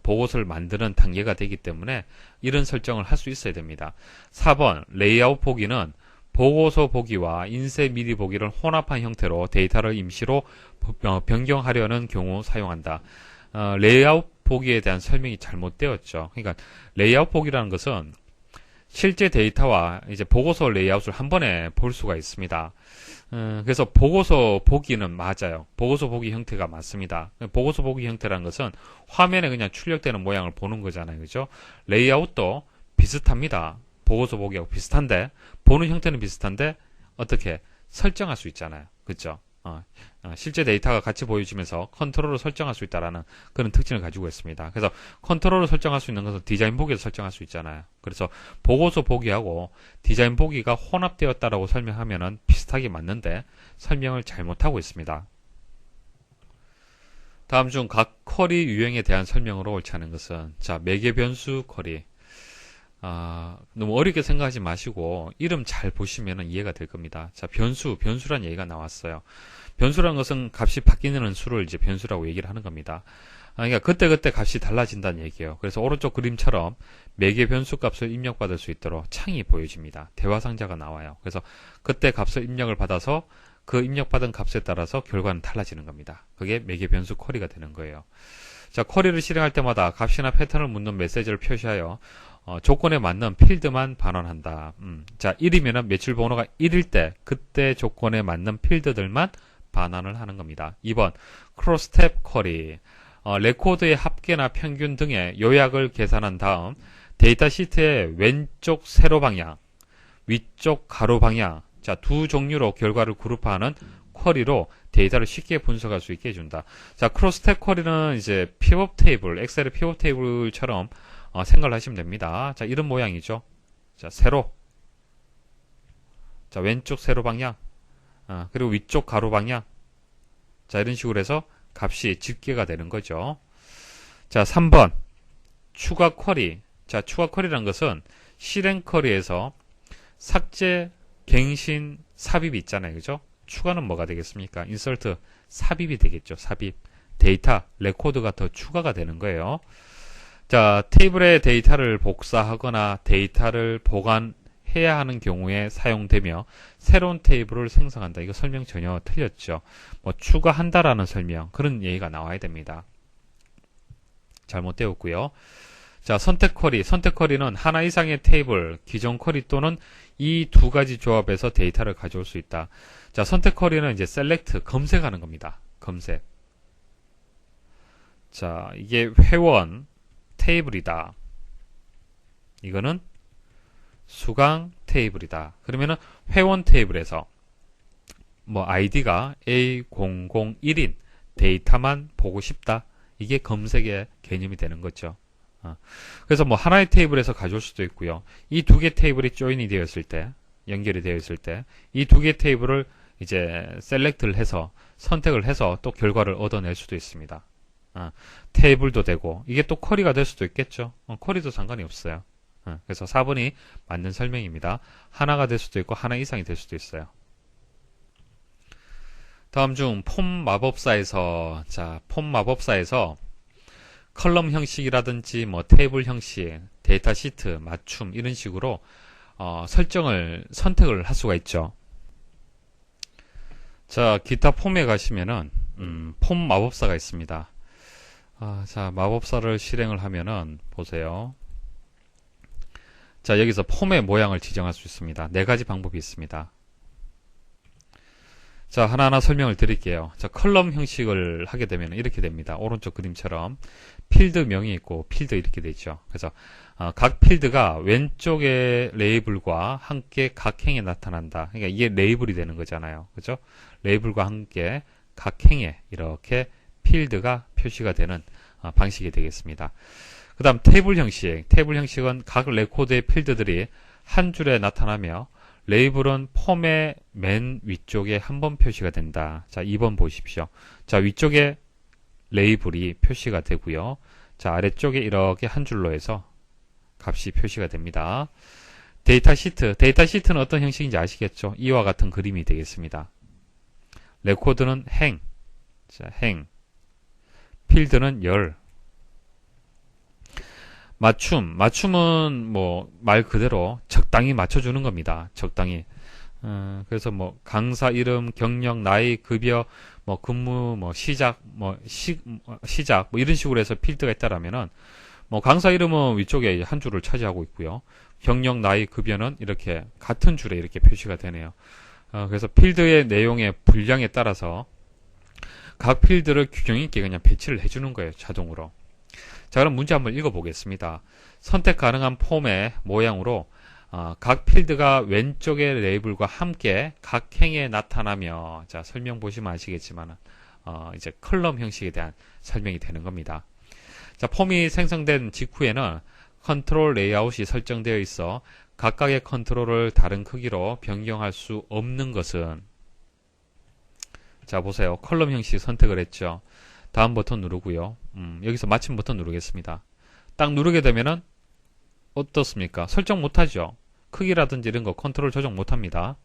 보고서를 만드는 단계가 되기 때문에 이런 설정을 할 수 있어야 됩니다. 4번 레이아웃 보기는 보고서 보기와 인쇄 미리 보기를 혼합한 형태로 데이터를 임시로 변경하려는 경우 사용한다. 레이아웃 보기에 대한 설명이 잘못되었죠. 그러니까 레이아웃 보기라는 것은 실제 데이터와 이제 보고서 레이아웃을 한 번에 볼 수가 있습니다. 그래서 보고서 보기는 맞아요. 보고서 보기 형태가 맞습니다. 보고서 보기 형태라는 것은 화면에 그냥 출력되는 모양을 보는 거잖아요. 그죠? 레이아웃도 비슷합니다. 보고서 보기하고 비슷한데, 보는 형태는 비슷한데, 어떻게 설정할 수 있잖아요. 그죠? 실제 데이터가 같이 보여지면서 컨트롤을 설정할 수 있다라는 그런 특징을 가지고 있습니다. 그래서 컨트롤을 설정할 수 있는 것은 디자인 보기에서 설정할 수 있잖아요. 그래서 보고서 보기하고 디자인 보기가 혼합되었다라고 설명하면은 비슷하게 맞는데 설명을 잘못하고 있습니다. 다음 중 각 쿼리 유형에 대한 설명으로 옳지 않은 것은 자, 매개 변수 쿼리. 너무 어렵게 생각하지 마시고 이름 잘 보시면 이해가 될 겁니다. 자, 변수란 얘기가 나왔어요. 변수라는 것은 값이 바뀌는 수를 이제 변수라고 얘기를 하는 겁니다. 그러니까 그때그때 값이 달라진다는 얘기예요. 그래서 오른쪽 그림처럼 매개 변수 값을 입력받을 수 있도록 창이 보여집니다. 대화 상자가 나와요. 그래서 그때 값을 입력을 받아서 그 입력받은 값에 따라서 결과는 달라지는 겁니다. 그게 매개 변수 쿼리가 되는 거예요. 자, 쿼리를 실행할 때마다 값이나 패턴을 묻는 메시지를 표시하여 조건에 맞는 필드만 반환한다. 자, 1이면은 매출 번호가 1일 때 그때 조건에 맞는 필드들만 반환을 하는 겁니다. 2번 크로스 탭 쿼리. 레코드의 합계나 평균 등의 요약을 계산한 다음 데이터 시트의 왼쪽 세로 방향, 위쪽 가로 방향, 자, 두 종류로 결과를 그룹화하는 쿼리로 데이터를 쉽게 분석할 수 있게 해준다. 자, 크로스 탭 쿼리는 이제 피벗 테이블, 엑셀의 피벗 테이블처럼 생각을 하시면 됩니다. 자, 이런 모양이죠. 자, 세로. 자, 왼쪽 세로 방향. 그리고 위쪽 가로 방향. 자, 이런 식으로 해서 값이 집계가 되는 거죠. 자, 3번. 추가 쿼리. 자, 추가 쿼리라는 것은 실행 쿼리에서 삭제, 갱신, 삽입이 있잖아요. 그죠? 추가는 뭐가 되겠습니까? 인서트, 삽입이 되겠죠. 삽입. 데이터, 레코드가 더 추가가 되는 거예요. 자, 테이블에 데이터를 복사하거나 데이터를 보관해야 하는 경우에 사용되며 새로운 테이블을 생성한다. 이거 설명 전혀 틀렸죠. 뭐 추가한다라는 설명, 그런 얘기가 나와야 됩니다. 잘못되었고요. 자, 선택 쿼리. 선택 쿼리는 하나 이상의 테이블, 기존 쿼리 또는 이 두 가지 조합에서 데이터를 가져올 수 있다. 자, 선택 쿼리는 이제 셀렉트, 검색하는 겁니다. 검색. 자, 이게 회원 테이블이다. 이거는 수강 테이블이다. 그러면은 회원 테이블에서 뭐 아이디가 A001인 데이터만 보고 싶다. 이게 검색의 개념이 되는 거죠. 그래서 뭐 하나의 테이블에서 가져올 수도 있고요. 이 두 개 테이블이 조인이 되었을 때, 연결이 되어 있을 때, 이 두 개 테이블을 이제 셀렉트를 해서 선택을 해서 또 결과를 얻어낼 수도 있습니다. 테이블도 되고, 이게 또 쿼리가 될 수도 있겠죠. 쿼리도 상관이 없어요. 그래서 4번이 맞는 설명입니다. 하나가 될 수도 있고 하나 이상이 될 수도 있어요. 다음 중 폼 마법사에서, 자, 폼 마법사에서 컬럼 형식이라든지 뭐 테이블 형식, 데이터 시트, 맞춤 이런 식으로 선택을 할 수가 있죠. 자, 기타 폼에 가시면은 폼 마법사가 있습니다. 자, 마법사를 실행을 하면은 보세요. 자, 여기서 폼의 모양을 지정할 수 있습니다. 네 가지 방법이 있습니다. 자, 하나하나 설명을 드릴게요. 자, 컬럼 형식을 하게 되면 이렇게 됩니다. 오른쪽 그림처럼 필드명이 있고 필드 이렇게 되죠. 그래서 각 필드가 왼쪽의 레이블과 함께 각 행에 나타난다. 그러니까 이게 레이블이 되는 거잖아요. 그죠? 레이블과 함께 각 행에 이렇게 필드가 표시가 되는 방식이 되겠습니다. 그 다음 테이블 형식. 테이블 형식은 각 레코드의 필드들이 한 줄에 나타나며 레이블은 폼의 맨 위쪽에 한 번 표시가 된다. 자, 2번 보십시오. 자, 위쪽에 레이블이 표시가 되고요. 자, 아래쪽에 이렇게 한 줄로 해서 값이 표시가 됩니다. 데이터 시트. 데이터 시트는 어떤 형식인지 아시겠죠? 이와 같은 그림이 되겠습니다. 레코드는 행. 자, 행. 필드는 열. 맞춤은 뭐 말 그대로 적당히 맞춰주는 겁니다. 적당히. 그래서 뭐 강사 이름, 경력, 나이, 급여, 뭐 근무, 뭐 시작, 시작 뭐 이런 식으로 해서 필드가 있다라면은 뭐 강사 이름은 위쪽에 한 줄을 차지하고 있고요. 경력, 나이, 급여는 이렇게 같은 줄에 이렇게 표시가 되네요. 그래서 필드의 내용의 분량에 따라서 각 필드를 균형 있게 그냥 배치를 해주는 거예요. 자동으로. 자, 그럼 문제 한번 읽어보겠습니다. 선택 가능한 폼의 모양으로 각 필드가 왼쪽의 레이블과 함께 각 행에 나타나며, 자, 설명 보시면 아시겠지만 이제 컬럼 형식에 대한 설명이 되는 겁니다. 자, 폼이 생성된 직후에는 컨트롤 레이아웃이 설정되어 있어 각각의 컨트롤을 다른 크기로 변경할 수 없는 것은, 자, 보세요. 컬럼 형식 선택을 했죠. 다음 버튼 누르고요. 여기서 마침 버튼 누르겠습니다. 딱 누르게 되면은 어떻습니까? 설정 못하죠. 크기라든지 이런 거 컨트롤 조정 못합니다.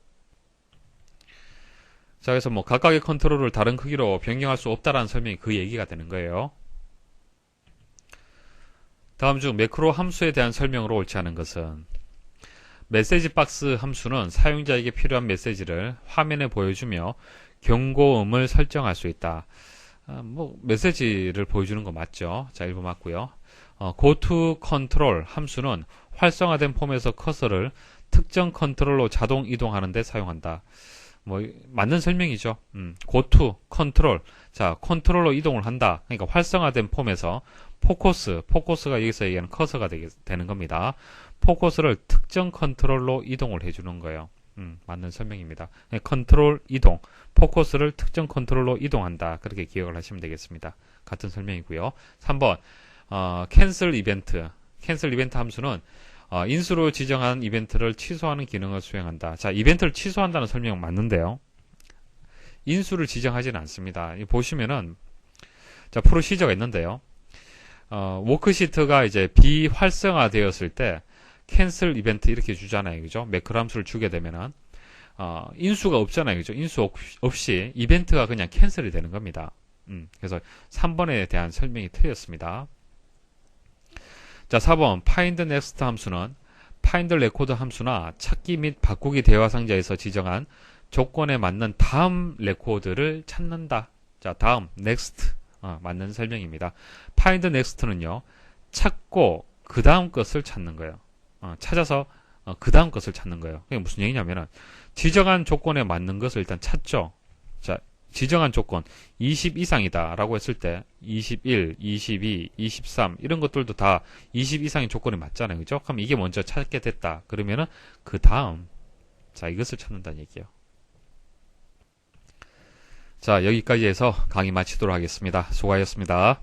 자, 그래서 뭐 각각의 컨트롤을 다른 크기로 변경할 수 없다라는 설명이 그 얘기가 되는 거예요. 다음 중 매크로 함수에 대한 설명으로 옳지 않은 것은, 메시지 박스 함수는 사용자에게 필요한 메시지를 화면에 보여주며 경고음을 설정할 수 있다. 뭐 메시지를 보여주는 거 맞죠? 자, 1번 맞고요. goto control 함수는 활성화된 폼에서 커서를 특정 컨트롤로 자동 이동하는 데 사용한다. 뭐 맞는 설명이죠. goto control. 자, 컨트롤로 이동을 한다. 그러니까 활성화된 폼에서 포커스가 여기서 얘기하는 커서가 되는 겁니다. 포커스를 특정 컨트롤로 이동을 해주는 거예요. 맞는 설명입니다. 컨트롤 이동, 포커스를 특정 컨트롤로 이동한다. 그렇게 기억을 하시면 되겠습니다. 같은 설명이고요. 3번 캔슬 이벤트. 캔슬 이벤트 함수는 인수로 지정한 이벤트를 취소하는 기능을 수행한다. 자, 이벤트를 취소한다는 설명은 맞는데요. 인수를 지정하지는 않습니다. 보시면은, 자, 프로시저가 있는데요. 워크시트가 이제 비활성화 되었을 때 캔슬 이벤트 이렇게 주잖아요. 그죠? 매크로 함수를 주게 되면은 인수가 없잖아요. 그죠? 인수 없이 이벤트가 그냥 캔슬이 되는 겁니다. 그래서 3번에 대한 설명이 틀렸습니다. 자, 4번 find next 함수는 find record 함수나 찾기 및 바꾸기 대화 상자에서 지정한 조건에 맞는 다음 레코드를 찾는다. 자, 다음 next 맞는 설명입니다. find next는요. 찾고 그 다음 것을 찾는 거예요. 찾아서 그 다음 것을 찾는 거예요. 그게 무슨 얘기냐면은 지정한 조건에 맞는 것을 일단 찾죠. 자, 지정한 조건 20 이상이다 라고 했을 때 21, 22, 23 이런 것들도 다 20 이상의 조건에 맞잖아요. 그죠? 그럼 이게 먼저 찾게 됐다. 그러면은 그 다음 자, 이것을 찾는다는 얘기예요. 자, 여기까지 해서 강의 마치도록 하겠습니다. 수고하셨습니다.